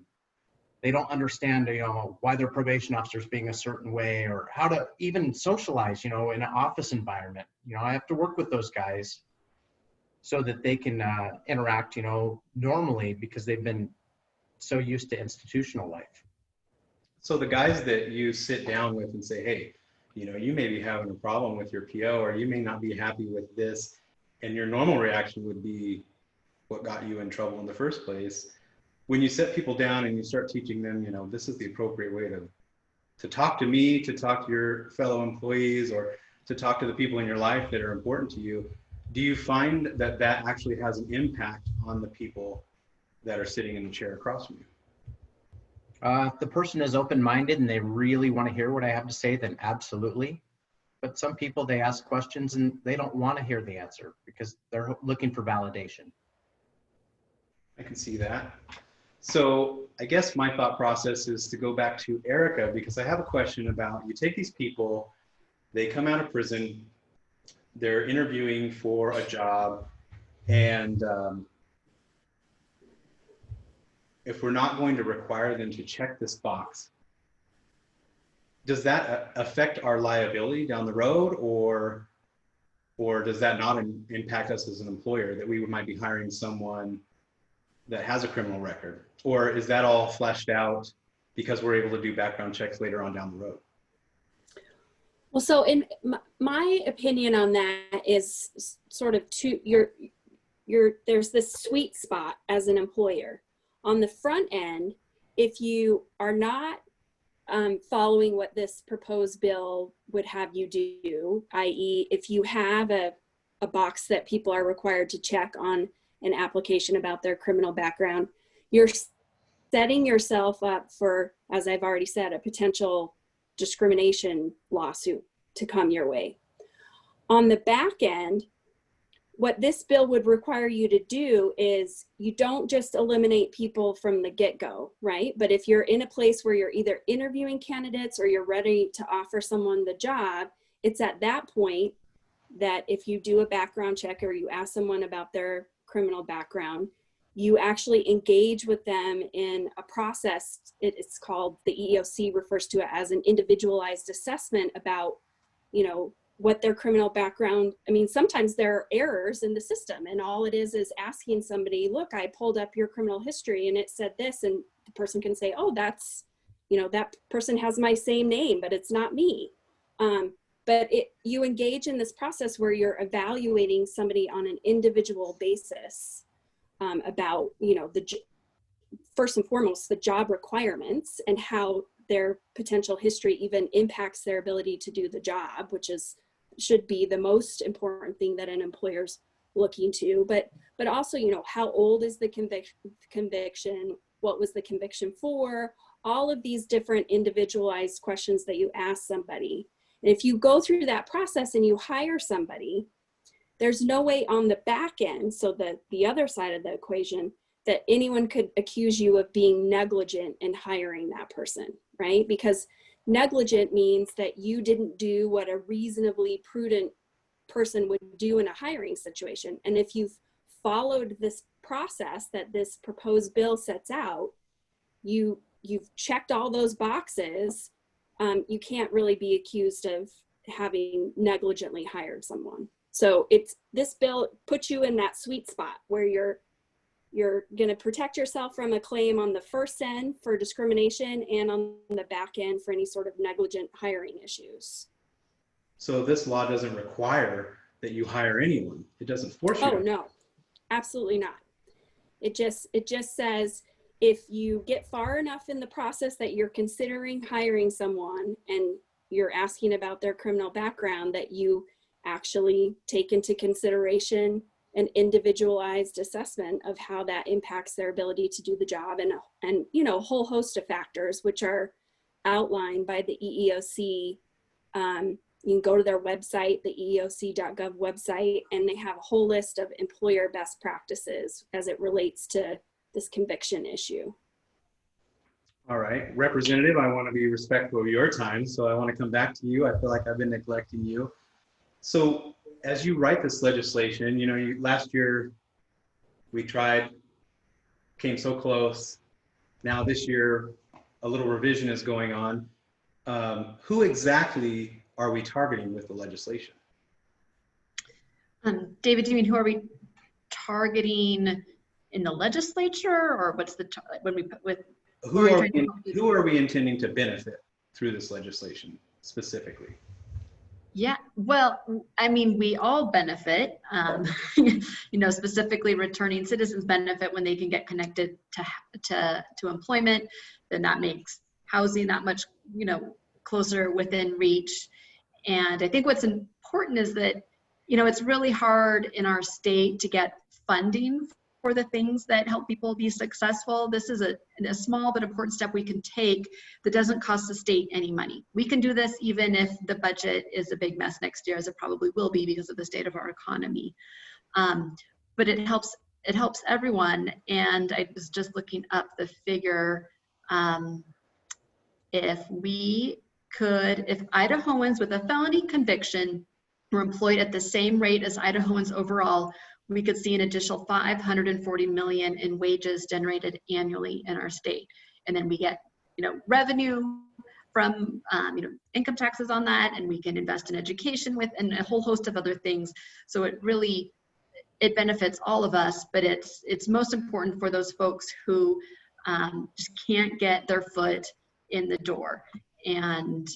they don't understand, you know, why their probation officer is being a certain way or how to even socialize, you know, in an office environment. You know, I have to work with those guys so that they can interact, you know, normally because they've been so used to institutional life. So the guys that you sit down with and say, hey, you know, you may be having a problem with your PO or you may not be happy with this, and your normal reaction would be what got you in trouble in the first place. When you set people down and you start teaching them, you know, this is the appropriate way to talk to me, to talk to your fellow employees, or to talk to the people in your life that are important to you, do you find that that actually has an impact on the people that are sitting in the chair across from you? If the person is open-minded and they really want to hear what I have to say, then absolutely. But some people, they ask questions and they don't want to hear the answer because they're looking for validation. I can see that. So I guess my thought process is to go back to Erica, because I have a question about, you take these people, they come out of prison, they're interviewing for a job, and if we're not going to require them to check this box, does that affect our liability down the road, or does that not impact us as an employer, that we might be hiring someone that has a criminal record? Or is that all fleshed out because we're able to do background checks later on down the road. Well, so in my opinion on that is sort of there's this sweet spot as an employer. On the front end, if you are not following what this proposed bill would have you do, i.e. if you have a box that people are required to check on an application about their criminal background, you're setting yourself up for, as I've already said, a potential discrimination lawsuit to come your way. On the back end, what this bill would require you to do is you don't just eliminate people from the get-go, right? But if you're in a place where you're either interviewing candidates or you're ready to offer someone the job, it's at that point that if you do a background check or you ask someone about their criminal background, you actually engage with them in a process. It's called, the EEOC refers to it as an individualized assessment about, you know, what their criminal background. I mean, sometimes there are errors in the system, and all it is asking somebody, look, I pulled up your criminal history and it said this, and the person can say, oh, that's, you know, that person has my same name, but it's not me. But you engage in this process where you're evaluating somebody on an individual basis about, you know, first and foremost, the job requirements and how their potential history even impacts their ability to do the job, which should be the most important thing that an employer's looking to. But also, you know, how old is the conviction? What was the conviction for? All of these different individualized questions that you ask somebody. And if you go through that process and you hire somebody, there's no way on the back end, so the other side of the equation, that anyone could accuse you of being negligent in hiring that person, right? Because negligent means that you didn't do what a reasonably prudent person would do in a hiring situation. And if you've followed this process that this proposed bill sets out, you've checked all those boxes, you can't really be accused of having negligently hired someone. So this bill puts you in that sweet spot where you're going to protect yourself from a claim on the first end for discrimination and on the back end for any sort of negligent hiring issues. So this law doesn't require that you hire anyone. It doesn't force you. Oh, no, absolutely not. It just says if you get far enough in the process that you're considering hiring someone and you're asking about their criminal background, that you actually take into consideration an individualized assessment of how that impacts their ability to do the job, and you know, a whole host of factors which are outlined by the EEOC. You can go to their website, the eeoc.gov website, and they have a whole list of employer best practices as it relates to this conviction issue. All right, Representative, I want to be respectful of your time, so I want to come back to you. I feel like I've been neglecting you. So as you write this legislation, you know, last year we tried, came so close. Now this year, a little revision is going on. Who exactly are we targeting with the legislation? David, do you mean who are we targeting in the legislature, or what's the when we put with? Who are we intending to benefit through this legislation specifically? Yeah, well, I mean, we all benefit, you know, specifically returning citizens benefit when they can get connected to employment. Then that makes housing that much, you know, closer within reach. And I think what's important is that, you know, it's really hard in our state to get funding for the things that help people be successful. This is a small but important step we can take that doesn't cost the state any money. We can do this even if the budget is a big mess next year, as it probably will be because of the state of our economy. But it helps everyone. And I was just looking up the figure. If Idahoans with a felony conviction were employed at the same rate as Idahoans overall, we could see an additional $540 million in wages generated annually in our state. And then we get, you know, revenue from, you know, income taxes on that, and we can invest in education with, and a whole host of other things. So it benefits all of us, but it's most important for those folks who just can't get their foot in the door. And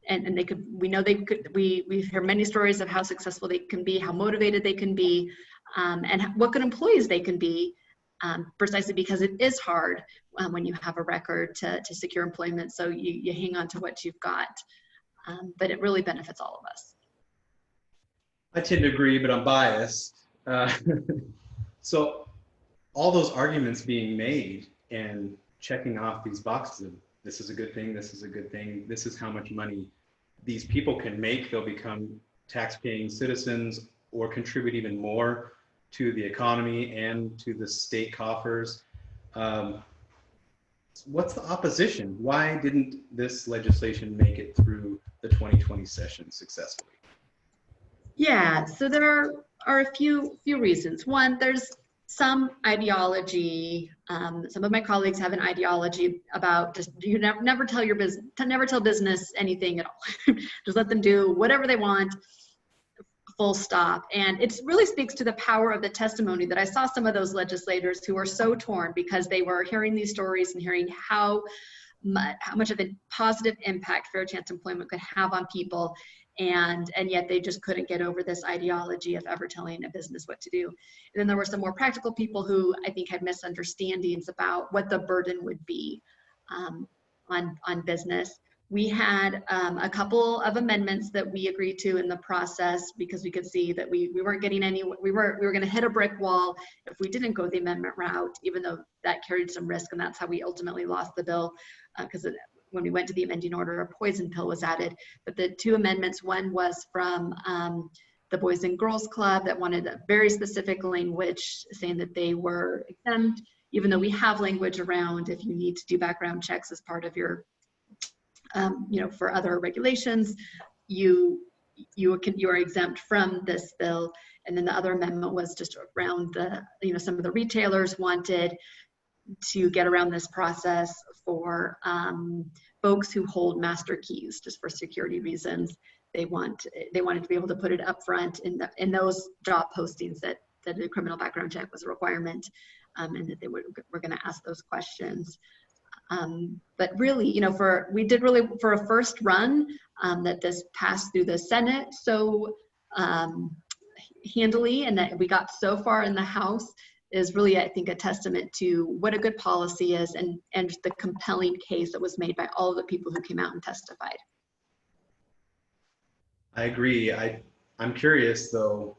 they could, we know they could, we hear many stories of how successful they can be, how motivated they can be, and what good employees they can be, precisely because it is hard when you have a record to secure employment. So you hang on to what you've got, but it really benefits all of us. I tend to agree, but I'm biased. So all those arguments being made and checking off these boxes of this is a good thing, this is a good thing, this is how much money these people can make, they'll become tax-paying citizens or contribute even more to the economy and to the state coffers. What's the opposition? Why didn't this legislation make it through the 2020 session successfully? Yeah, so there are a few reasons. One, there's some ideology. Some of my colleagues have an ideology about just you never tell your business, never tell business anything at all. Just let them do whatever they want, full stop. And it really speaks to the power of the testimony that I saw some of those legislators who were so torn because they were hearing these stories and hearing how much of a positive impact fair chance employment could have on people. And yet they just couldn't get over this ideology of ever telling a business what to do. And then there were some more practical people who I think had misunderstandings about what the burden would be on business. We had a couple of amendments that we agreed to in the process because we could see that we weren't getting any, we were going to hit a brick wall if we didn't go the amendment route, even though that carried some risk, and that's how we ultimately lost the bill because when we went to the amending order, a poison pill was added. But the two amendments, one was from the Boys and Girls Club that wanted a very specific language saying that they were exempt, even though we have language around if you need to do background checks as part of your, for other regulations, you are exempt from this bill. And then the other amendment was just around the, some of the retailers wanted to get around this process for folks who hold master keys just for security reasons. They wanted to be able to put it up front in those job postings that a criminal background check was a requirement, and that they were going to ask those questions. But really, we did really for a first run that this passed through the Senate so handily, and that we got so far in the House is really, I think, a testament to what a good policy is and the compelling case that was made by all of the people who came out and testified. I agree. I'm curious though,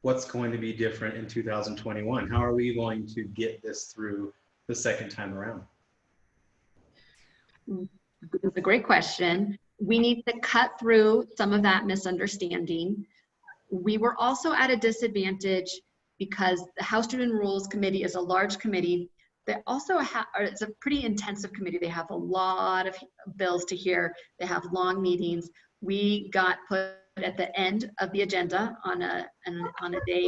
what's going to be different in 2021? How are we going to get this through the second time around? It's a great question. We need to cut through some of that misunderstanding. We were also at a disadvantage because the House Student Rules Committee is a large committee. They also it's a pretty intensive committee. They have a lot of bills to hear. They have long meetings. We got put at the end of the agenda on a day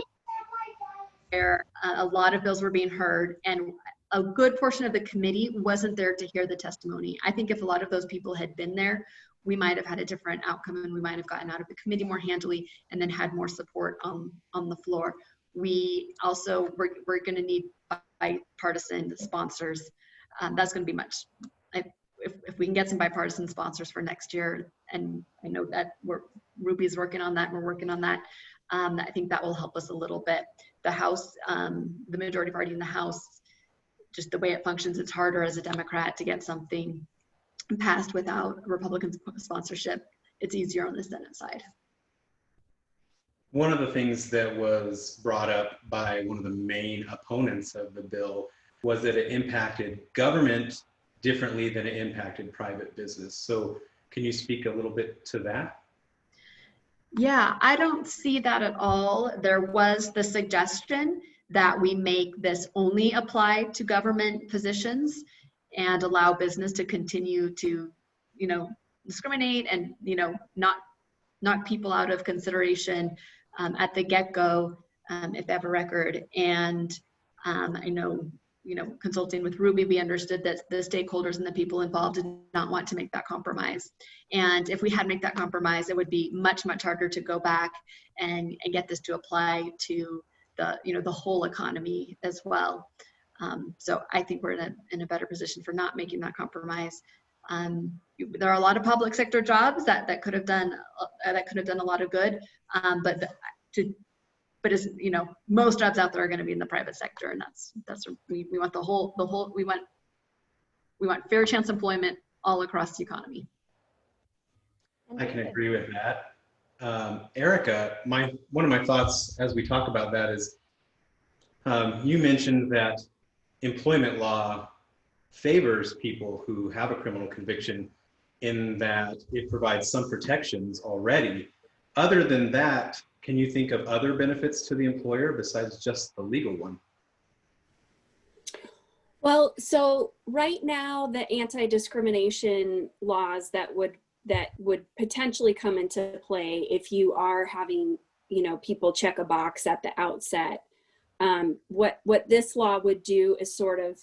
where a lot of bills were being heard, and a good portion of the committee wasn't there to hear the testimony. I think if a lot of those people had been there, we might have had a different outcome, and we might have gotten out of the committee more handily and then had more support on the floor. We also, we're going to need bipartisan sponsors. That's going to be much, if we can get some bipartisan sponsors for next year, and I know that Ruby's working on that, and we're working on that. I think that will help us a little bit. The House, the majority party in the House, just the way it functions, it's harder as a Democrat to get something passed without Republican sponsorship. It's easier on the Senate side. One of the things that was brought up by one of the main opponents of the bill was that it impacted government differently than it impacted private business. So can you speak a little bit to that? Yeah, I don't see that at all. There was the suggestion that we make this only apply to government positions and allow business to continue to, discriminate and, not knock people out of consideration at the get-go if they have a record. And I know, consulting with Ruby, we understood that the stakeholders and the people involved did not want to make that compromise. And if we had to make that compromise, it would be much, much harder to go back and get this to apply to the, the whole economy as well. So I think we're in a better position for not making that compromise. There are a lot of public sector jobs that could have done a lot of good, but as you know, most jobs out there are going to be in the private sector, and we want we want fair chance employment all across the economy. I can agree with that. Erica, one of my thoughts as we talk about that is, you mentioned that employment law favors people who have a criminal conviction in that it provides some protections already. Other than that, can you think of other benefits to the employer besides just the legal one? Well, so right now, the anti-discrimination laws that would potentially come into play if you are having, people check a box at the outset. What this law would do is sort of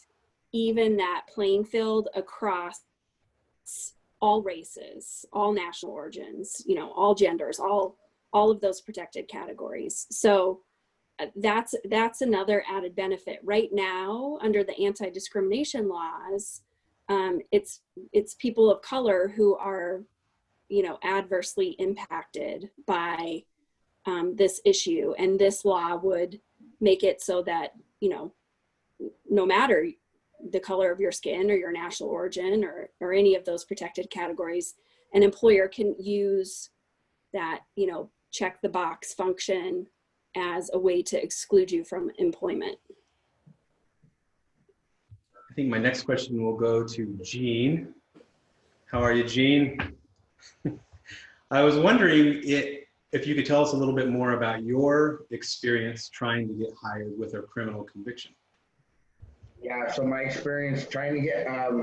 even that playing field across all races, all national origins, all genders, all of those protected categories. So that's another added benefit. Right now, under the anti-discrimination laws, it's people of color who are, adversely impacted by this issue, and this law would make it so that, no matter the color of your skin or your national origin or any of those protected categories, an employer can use that, check the box function as a way to exclude you from employment. I think my next question will go to Jean. How are you, Jean? I was wondering if you could tell us a little bit more about your experience trying to get hired with a criminal conviction. Yeah, so my experience trying to get hired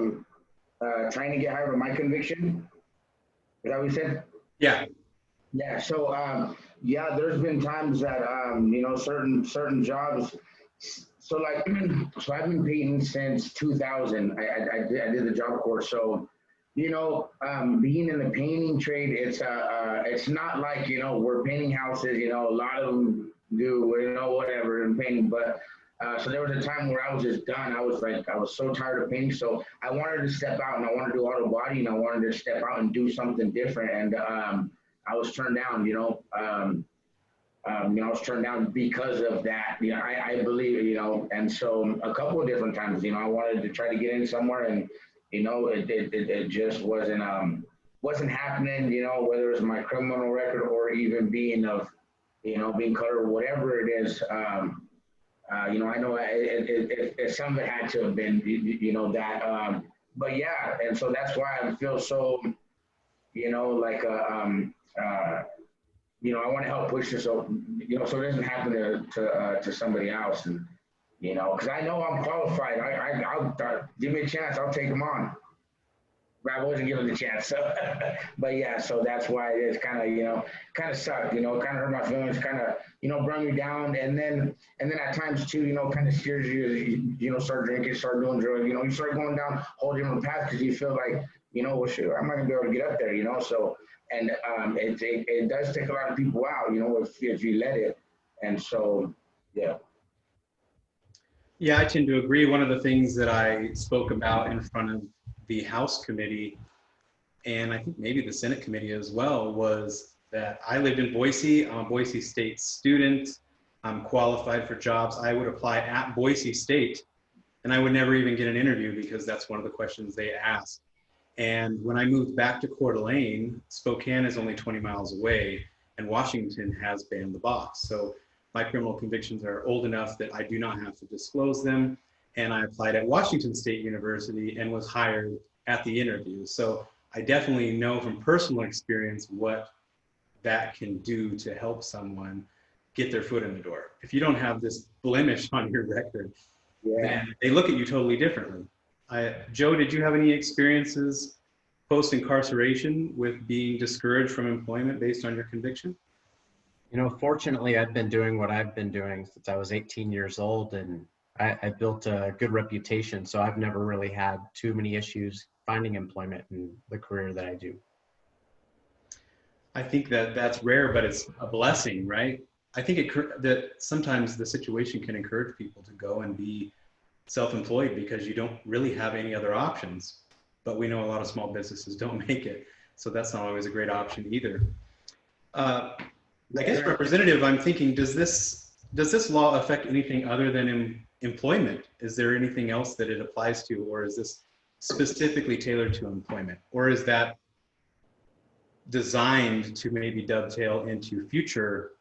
with my conviction. Is that what you said? Yeah. Yeah. So yeah, there's been times that certain jobs. So like, so I've been painting since 2000. I did the job course. So being in the painting trade, it's not like we're painting houses. A lot of them do whatever in painting, but. So there was a time where I was just done. I was so tired of painting. So I wanted to step out and I wanted to do auto body and I wanted to step out and do something different. And I was turned down, I was turned down because of that. I believe, and so a couple of different times, I wanted to try to get in somewhere and, it just wasn't happening, whether it was my criminal record or even being color or whatever it is. I know some of it had to have been, that, but yeah, and so that's why I feel so, I want to help push this, so so it doesn't happen to somebody else, and because I know I'm qualified. I'll give me a chance, I'll take them on. But I wasn't given the chance, so but yeah, so that's why it's kind of sucked, kind of hurt my feelings, kind of brought me down, and then at times too, kind of steers you, start drinking, start doing drugs, you start going down a whole different path because you feel like, well, shoot, I'm not gonna be able to get up there, so, and it does take a lot of people out, if you let it, and so, yeah. Yeah, I tend to agree. One of the things that I spoke about in front of the House committee, and I think maybe the Senate committee as well, was that I lived in Boise. I'm a Boise State student. I'm qualified for jobs. I would apply at Boise State, and I would never even get an interview because that's one of the questions they ask. And when I moved back to Coeur d'Alene, Spokane is only 20 miles away, and Washington has banned the box. So my criminal convictions are old enough that I do not have to disclose them. And I applied at Washington State University and was hired at the interview. So I definitely know from personal experience what that can do to help someone get their foot in the door. If you don't have this blemish on your record, then they look at you totally differently. Joe, did you have any experiences post-incarceration with being discouraged from employment based on your conviction? Fortunately, I've been doing what I've been doing since I was 18 years old, and I built a good reputation. So I've never really had too many issues finding employment in the career that I do. I think that's rare, but it's a blessing, right? I think that sometimes the situation can encourage people to go and be self-employed because you don't really have any other options. But we know a lot of small businesses don't make it. So that's not always a great option either. I guess, Representative, I'm thinking, does this law affect anything other than employment? Is there anything else that it applies to, or is this specifically tailored to employment? Or is that designed to maybe dovetail into future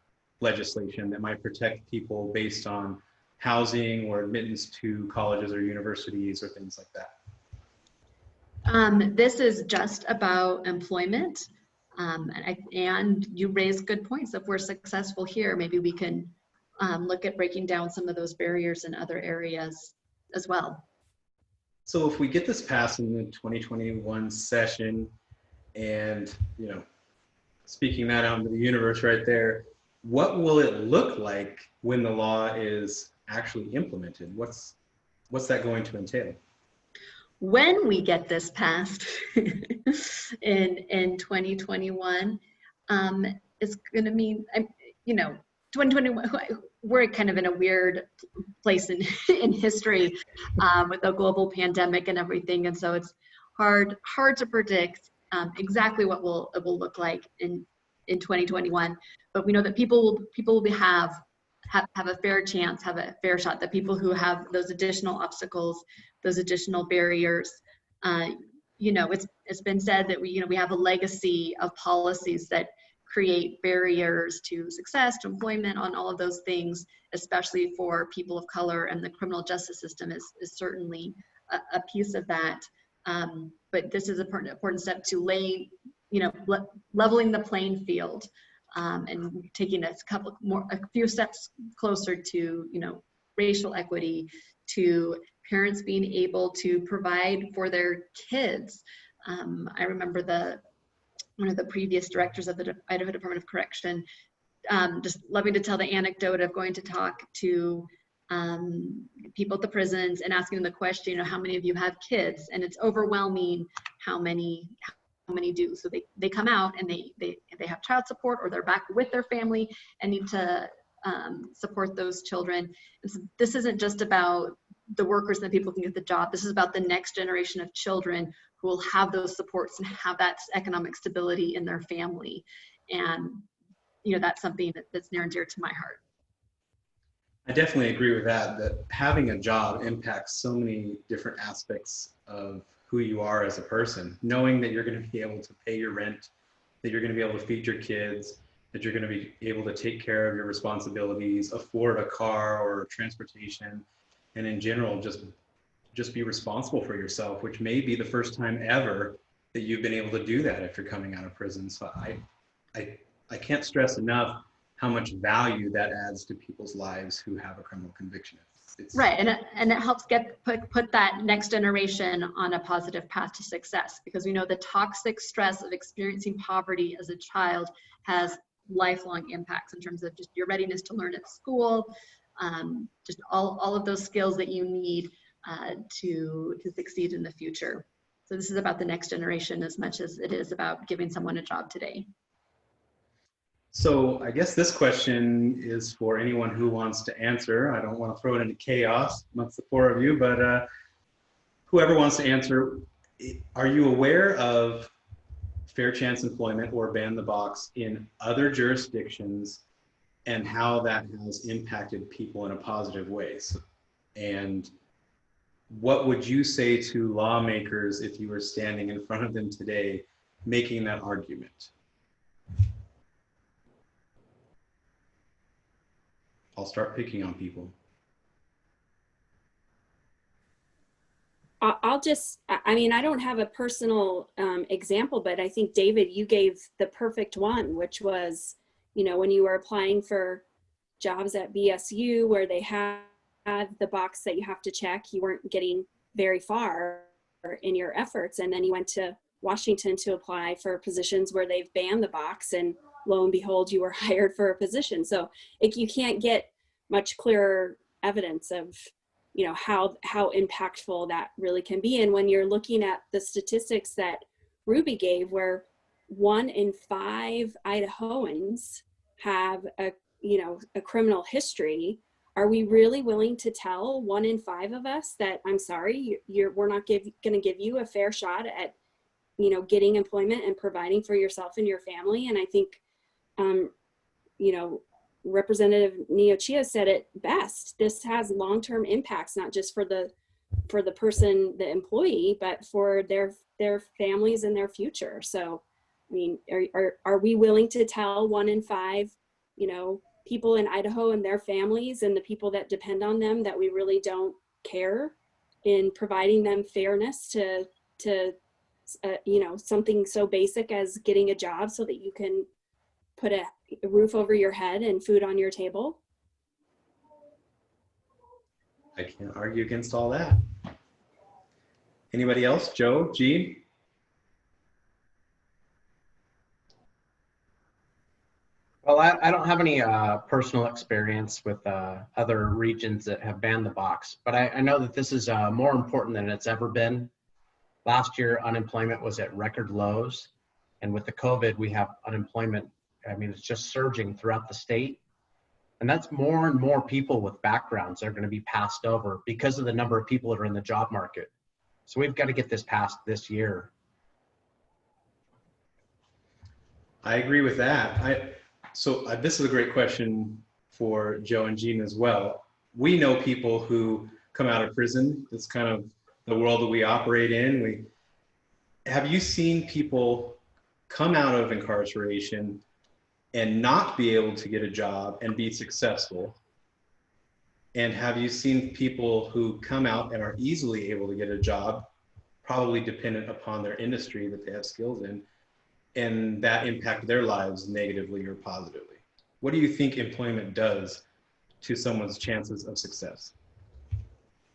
legislation that might protect people based on housing or admittance to colleges or universities or things like that? This is just about employment. And you raise good points. If we're successful here, maybe we can look at breaking down some of those barriers in other areas as well. So if we get this passed in the 2021 session, and speaking that out into the universe right there, what will it look like when the law is actually implemented? What's that going to entail? When we get this passed in 2021, it's going to mean, 2021, we're kind of in a weird place in history with the global pandemic and everything. And so it's hard to predict exactly what it will look like in 2021. But we know that people will have a fair chance, have a fair shot. That people who have those additional obstacles, those additional barriers, it's been said that we have a legacy of policies that create barriers to success, to employment, on all of those things, especially for people of color, and the criminal justice system is certainly a piece of that. But this is an important step to leveling the playing field, and taking a few steps closer to, racial equity, to parents being able to provide for their kids. I remember one of the previous directors of the Idaho Department of Correction just loving to tell the anecdote of going to talk to people at the prisons and asking them the question, how many of you have kids? And it's overwhelming how many do. So they come out and they have child support, or they're back with their family and need to support those children. And so this isn't just about the workers and the people who can get the job. This is about the next generation of children who will have those supports and have that economic stability in their family. And that's something that's near and dear to my heart. I definitely agree with that having a job impacts so many different aspects of who you are as a person. Knowing that you're going to be able to pay your rent, that you're going to be able to feed your kids, that you're going to be able to take care of your responsibilities, afford a car or transportation, and in general, just be responsible for yourself, which may be the first time ever that you've been able to do that if you're coming out of prison. So I can't stress enough how much value that adds to people's lives who have a criminal conviction. It's right, and it helps put that next generation on a positive path to success, because we know the toxic stress of experiencing poverty as a child has lifelong impacts in terms of just your readiness to learn at school, just all of those skills that you need to succeed in the future. So this is about the next generation as much as it is about giving someone a job today. So I guess this question is for anyone who wants to answer. I don't want to throw it into chaos amongst the four of you, but whoever wants to answer, are you aware of fair chance employment or ban the box in other jurisdictions and how that has impacted people in a positive way? And what would you say to lawmakers if you were standing in front of them today making that argument? I'll start picking on people. I don't have a personal example, but I think, David, you gave the perfect one, which was, when you were applying for jobs at BSU where they had the box that you have to check, you weren't getting very far in your efforts. And then you went to Washington to apply for positions where they've banned the box, and lo and behold, you were hired for a position. So you can't get much clearer evidence of how impactful that really can be. And when you're looking at the statistics that Ruby gave, where 1 in 5 Idahoans have a criminal history, are we really willing to tell 1 in 5 of us that, I'm sorry, we're not going to give you a fair shot at, you know, getting employment and providing for yourself and your family? And I think, you know, Representative Neochia said it best. This has long-term impacts, not just for the person, the employee, but for their families and their future. So, I mean, are we willing to tell 1 in 5, you know, people in Idaho and their families and the people that depend on them that we really don't care in providing them fairness to you know, something so basic as getting a job so that you can put a roof over your head and food on your table? I can't argue against all that. Anybody else? Joe, G? Well, I don't have any personal experience with other regions that have banned the box, but I know that this is more important than it's ever been. Last year, unemployment was at record lows, and with the COVID, we have unemployment. I mean, it's just surging throughout the state, and that's more and more people with backgrounds that are going to be passed over because of the number of people that are in the job market. So we've got to get this passed this year. I agree with that. So this is a great question for Joe and Jean as well. We know people who come out of prison. That's kind of the world that we operate in. Have you seen people come out of incarceration and not be able to get a job and be successful? And have you seen people who come out and are easily able to get a job, probably dependent upon their industry that they have skills in, and that impact their lives negatively or positively? What do you think employment does to someone's chances of success?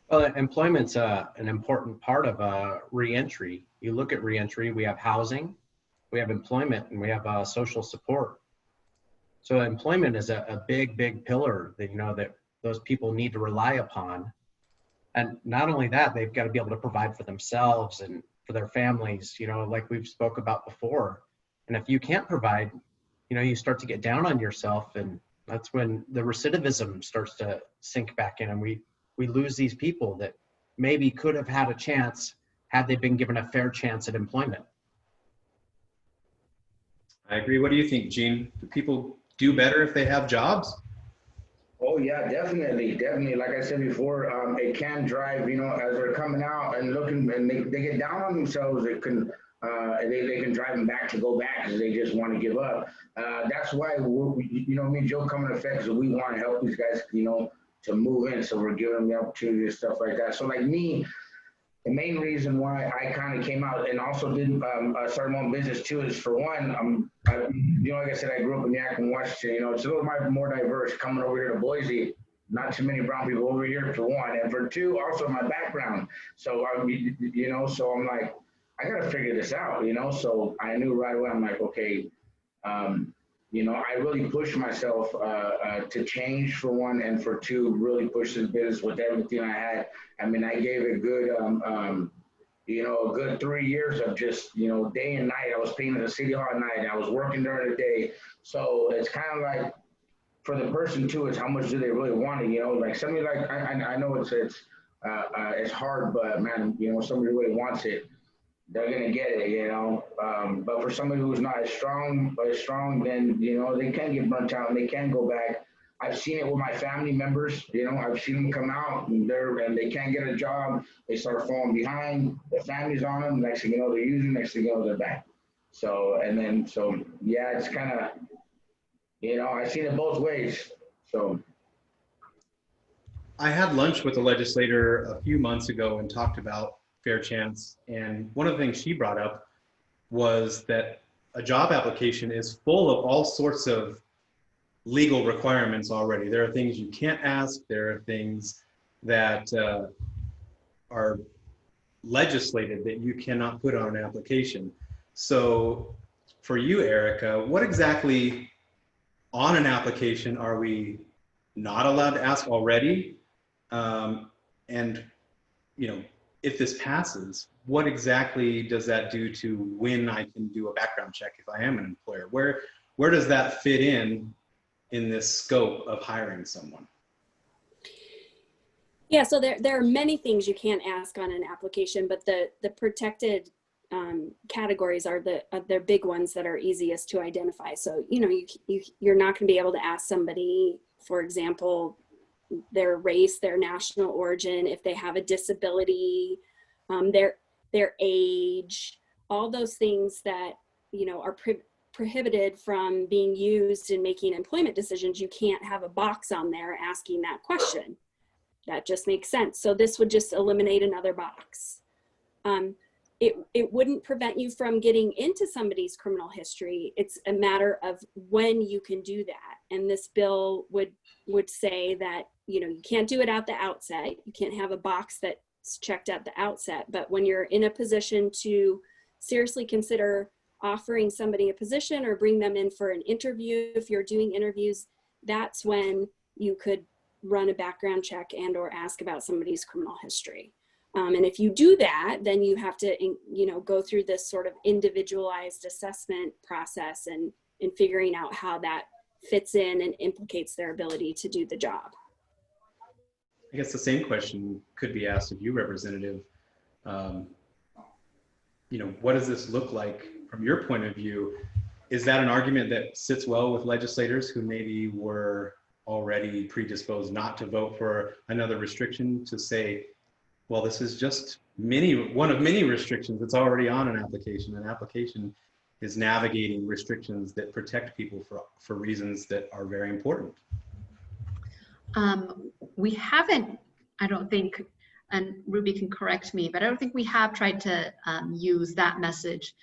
Well, employment's an important part of reentry. You look at reentry, we have housing, we have employment, and we have social support. So employment is a big pillar that, you know, that those people need to rely upon. And not only that, they've got to be able to provide for themselves and for their families, you know, like we've spoke about before. And if you can't provide, you know, you start to get down on yourself, and that's when the recidivism starts to sink back in, and we lose these people that maybe could have had a chance had they been given a fair chance at employment. I agree. What do you think, Gene? Do people do better if they have jobs? Oh yeah, definitely. Like I said before, it can drive, you know, as they're coming out and looking, and they get down on themselves, it can, they can drive them back to go back because they just want to give up. That's why, you know, me and Joe come in effect, so we want to help these guys, you know, to move in. So we're giving them the opportunity and stuff like that. So like me, the main reason why I kind of came out and also did start my own business too is, for one, you know, like I said, I grew up in Yakima, Washington. You know, it's a little more diverse coming over here to Boise. Not too many brown people over here, for one, and for two, also my background. So you know, so I'm like, I gotta figure this out. You know, so I knew right away. I'm like, okay, you know, I really pushed myself to change, for one, and for two, really push this business with everything I had. I mean, I gave it good, you know, a good 3 years of just, you know, day and night. I was painting the city hall at night, and I was working during the day. So it's kind of like, for the person too, it's how much do they really want it, you know? Like somebody like, I know it's hard, but man, you know, somebody really wants it, they're gonna get it, you know. But for somebody who's not as strong, then, you know, they can get burnt out and they can go back. I've seen it with my family members, you know. I've seen them come out and they can't get a job. They start falling behind. The family's on them. Next thing you know, they're using. Next thing you know, they're back. So yeah, it's kind of, you know, I've seen it both ways. So I had lunch with a legislator a few months ago and talked about fair chance. And one of the things she brought up was that a job application is full of all sorts of legal requirements already. There are things you can't ask. There are things that are legislated that you cannot put on an application. So for you, Erica, what exactly on an application are we not allowed to ask already? And, you know, if this passes, what exactly does that do to when I can do a background check if I am an employer? Where does that fit in this scope of hiring someone? Yeah, so there are many things you can't ask on an application, but the protected categories are they're big ones that are easiest to identify. So, you know, you're not going to be able to ask somebody, for example, their race, their national origin, if they have a disability, their age, all those things that, you know, are prohibited from being used in making employment decisions. You can't have a box on there asking that question. That just makes sense. So this would just eliminate another box. It wouldn't prevent you from getting into somebody's criminal history. It's a matter of when you can do that. And this bill would say that, you know, you can't do it at the outset. You can't have a box that's checked at the outset. But when you're in a position to seriously consider offering somebody a position or bring them in for an interview, if you're doing interviews, that's when you could run a background check and or ask about somebody's criminal history. And if you do that, then you have to, you know, go through this sort of individualized assessment process and figuring out how that fits in and implicates their ability to do the job. I guess the same question could be asked of you, Representative. You know, what does this look like from your point of view? Is that an argument that sits well with legislators who maybe were already predisposed not to vote for another restriction, to say, well, this is just one of many restrictions that's already on an application. An application is navigating restrictions that protect people for reasons that are very important. We haven't, I don't think, and Ruby can correct me, but I don't think we have tried to use that message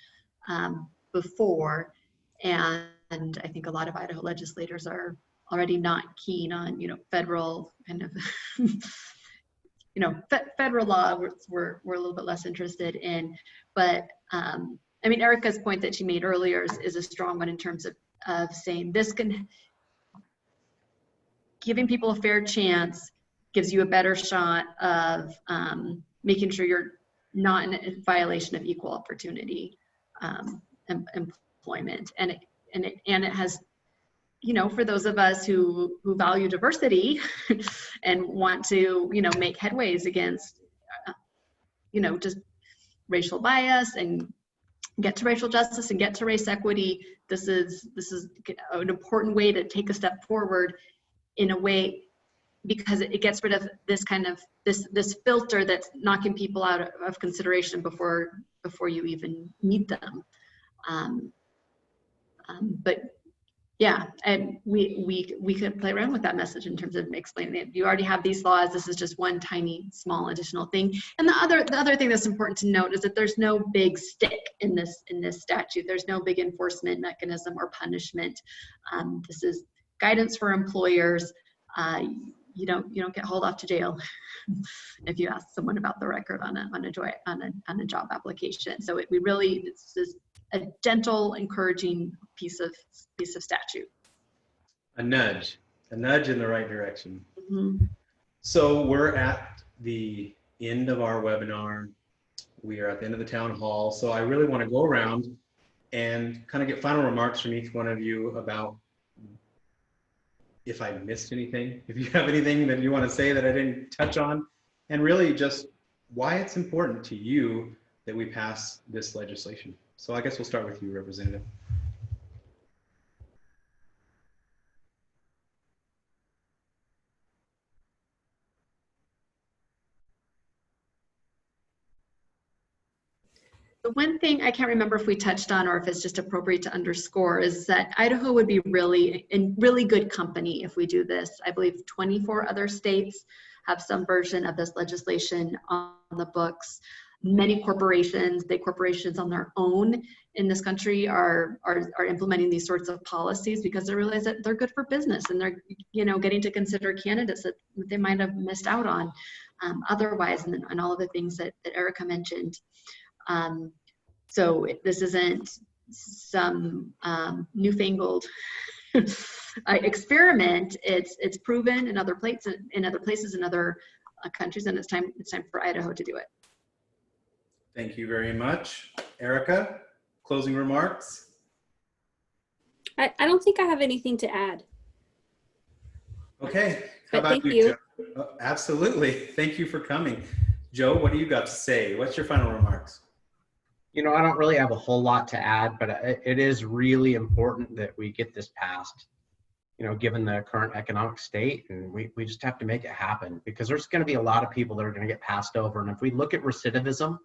before. And I think a lot of Idaho legislators are already not keen on, you know, federal kind of, you know, federal law we're a little bit less interested in. But I mean, Erica's point that she made earlier is a strong one in terms of saying this can, giving people a fair chance gives you a better shot of making sure you're not in violation of equal opportunity employment. And it has, you know, for those of us who value diversity and want to, you know, make headways against, you know, just racial bias and get to racial justice and get to race equity, this is an important way to take a step forward in a way, because it gets rid of this kind of this filter that's knocking people out of consideration before you even meet them. But yeah, and we could play around with that message in terms of explaining it. You already have these laws. This is just one tiny, small additional thing. And the other thing that's important to note is that there's no big stick in this statute. There's no big enforcement mechanism or punishment. This is guidance for employers. You don't get hauled off to jail if you ask someone about the record on a job application. So this is a gentle, encouraging piece of statute. A nudge in the right direction. Mm-hmm. So we're at the end of our webinar. We are at the end of the town hall. So I really want to go around and kind of get final remarks from each one of you about if I missed anything, if you have anything that you want to say that I didn't touch on, and really just why it's important to you that we pass this legislation. So I guess we'll start with you, Representative. The one thing I can't remember if we touched on or if it's just appropriate to underscore is that Idaho would be in really good company if we do this. I believe 24 other states have some version of this legislation on the books. Many corporations, big corporations on their own in this country are implementing these sorts of policies because they realize that they're good for business and they're, you know, getting to consider candidates that they might have missed out on otherwise, and all of the things that Erica mentioned. So this isn't some newfangled experiment. It's proven in other places, in other countries, and it's time for Idaho to do it. Thank you very much. Erica, closing remarks? I don't think I have anything to add. Okay. How But about thank you, you. Jennifer? Absolutely. Thank you for coming. Joe, what do you got to say? What's your final remarks? You know, I don't really have a whole lot to add, but it is really important that we get this passed, you know, given the current economic state, and we just have to make it happen, because there's going to be a lot of people that are going to get passed over. And if we look at recidivism,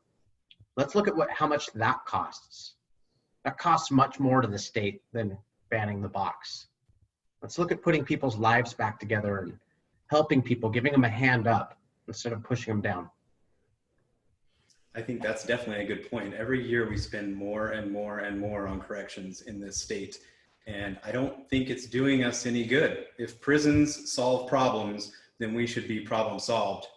let's look at how much that costs. That costs much more to the state than banning the box. Let's look at putting people's lives back together and helping people, giving them a hand up instead of pushing them down. I think that's definitely a good point. Every year we spend more and more and more on corrections in this state. And I don't think it's doing us any good. If prisons solve problems, then we should be problem solved.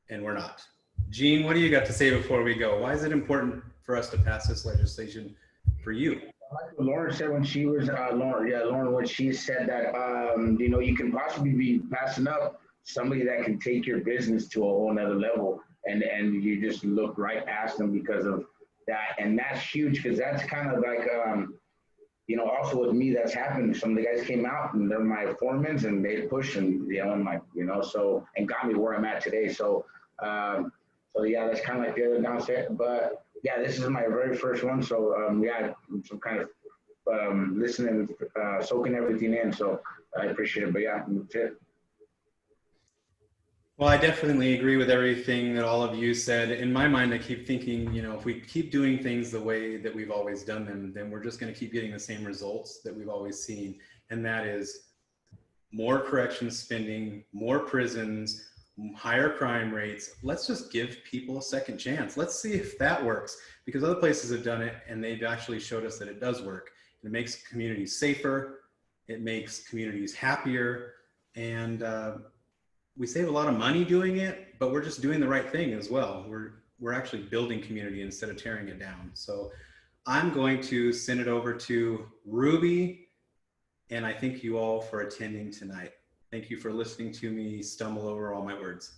And we're not. Gene, what do you got to say before we go? Why is it important for us to pass this legislation for you? Like what Lauren said when she was Lauren, when she said that you know, you can possibly be passing up somebody that can take your business to a whole nother level, and you just look right past them because of that. And that's huge, because that's kind of like you know, also with me, that's happened. Some of the guys came out and they're my foremans, and they push, and you know, I'm like, you know, so, and got me where I'm at today. So so yeah, that's kind of like the other downstairs. But yeah, this is my very first one. So yeah, I'm some kind of listening, soaking everything in. So I appreciate it. But yeah, that's it. Well, I definitely agree with everything that all of you said. In my mind, I keep thinking, you know, if we keep doing things the way that we've always done them, then we're just going to keep getting the same results that we've always seen. And that is more corrections spending, more prisons, higher crime rates. Let's just give people a second chance. Let's see if that works, because other places have done it and they've actually showed us that it does work. It makes communities safer. It makes communities happier. And we save a lot of money doing it, but we're just doing the right thing as well. We're actually building community instead of tearing it down. So I'm going to send it over to Ruby, and I thank you all for attending tonight. Thank you for listening to me stumble over all my words.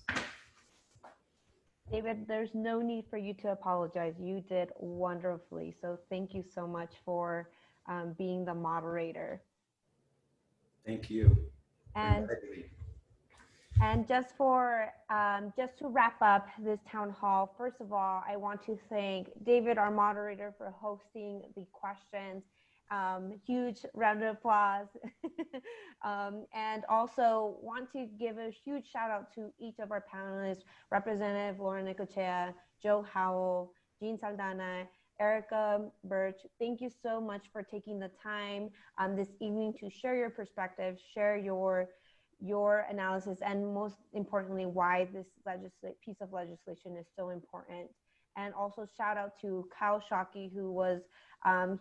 David, there's no need for you to apologize. You did wonderfully. So thank you so much for being the moderator. Thank you. And just to wrap up this town hall, first of all, I want to thank David, our moderator, for hosting the questions. Huge round of applause. And also want to give a huge shout out to each of our panelists, Representative Lauren Necochea, Joe Howell, Jean Saldana, Erica Birch. Thank you so much for taking the time this evening to share your perspective, share your analysis, and most importantly, why this piece of legislation is so important. And also shout out to Kyle Shockey, who was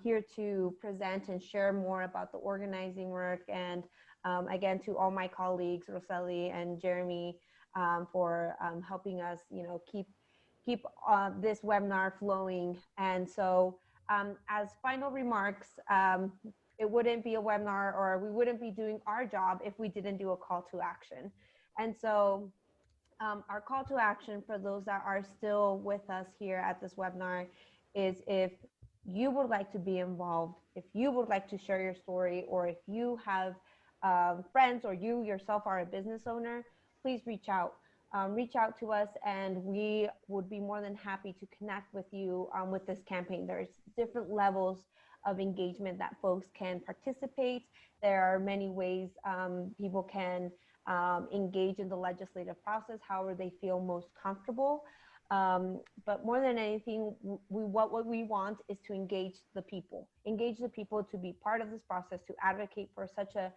here to present and share more about the organizing work. And again, to all my colleagues, Roseli and Jeremy, for helping us, you know, keep this webinar flowing. And so as final remarks, it wouldn't be a webinar, or we wouldn't be doing our job if we didn't do a call to action. And so our call to action for those that are still with us here at this webinar is, if you would like to be involved, if you would like to share your story, or if you have friends or you yourself are a business owner, please reach out. Reach out to us, and we would be more than happy to connect with you with this campaign. There's different levels of engagement that folks can participate. There are many ways people can engage in the legislative process, however they feel most comfortable. But more than anything, what we want is to engage the people to be part of this process, to advocate for such a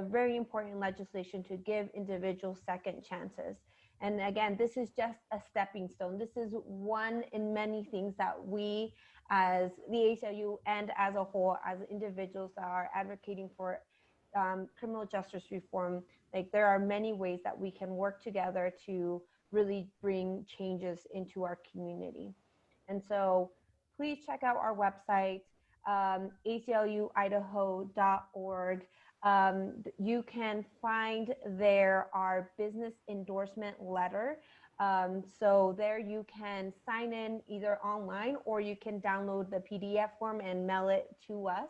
very important legislation to give individuals second chances. And again, this is just a stepping stone. This is one in many things that we as the ACLU and as a whole, as individuals that are advocating for criminal justice reform, like there are many ways that we can work together to really bring changes into our community. And so please check out our website, acluidaho.org. You can find there our business endorsement letter. So there you can sign in either online, or you can download the PDF form and mail it to us.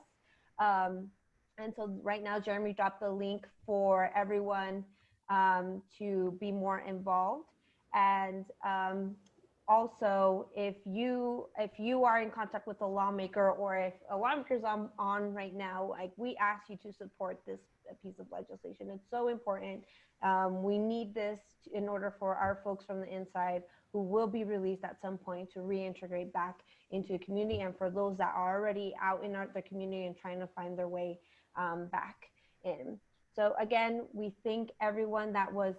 And so right now, Jeremy dropped the link for everyone to be more involved. And also, if you are in contact with a lawmaker, or if a lawmaker's on right now, like, we ask you to support this piece of legislation. It's so important. We need this in order for our folks from the inside who will be released at some point to reintegrate back into the community, and for those that are already out in the community and trying to find their way back in. So again, we thank everyone that was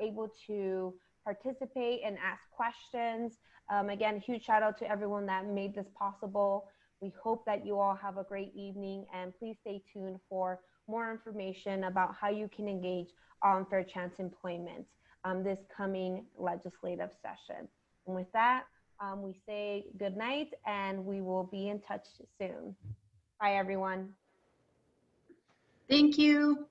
able to participate and ask questions. Again, huge shout out to everyone that made this possible. We hope that you all have a great evening, and please stay tuned for more information about how you can engage on fair chance employment this coming legislative session. And with that, we say good night, and we will be in touch soon. Bye, everyone. Thank you.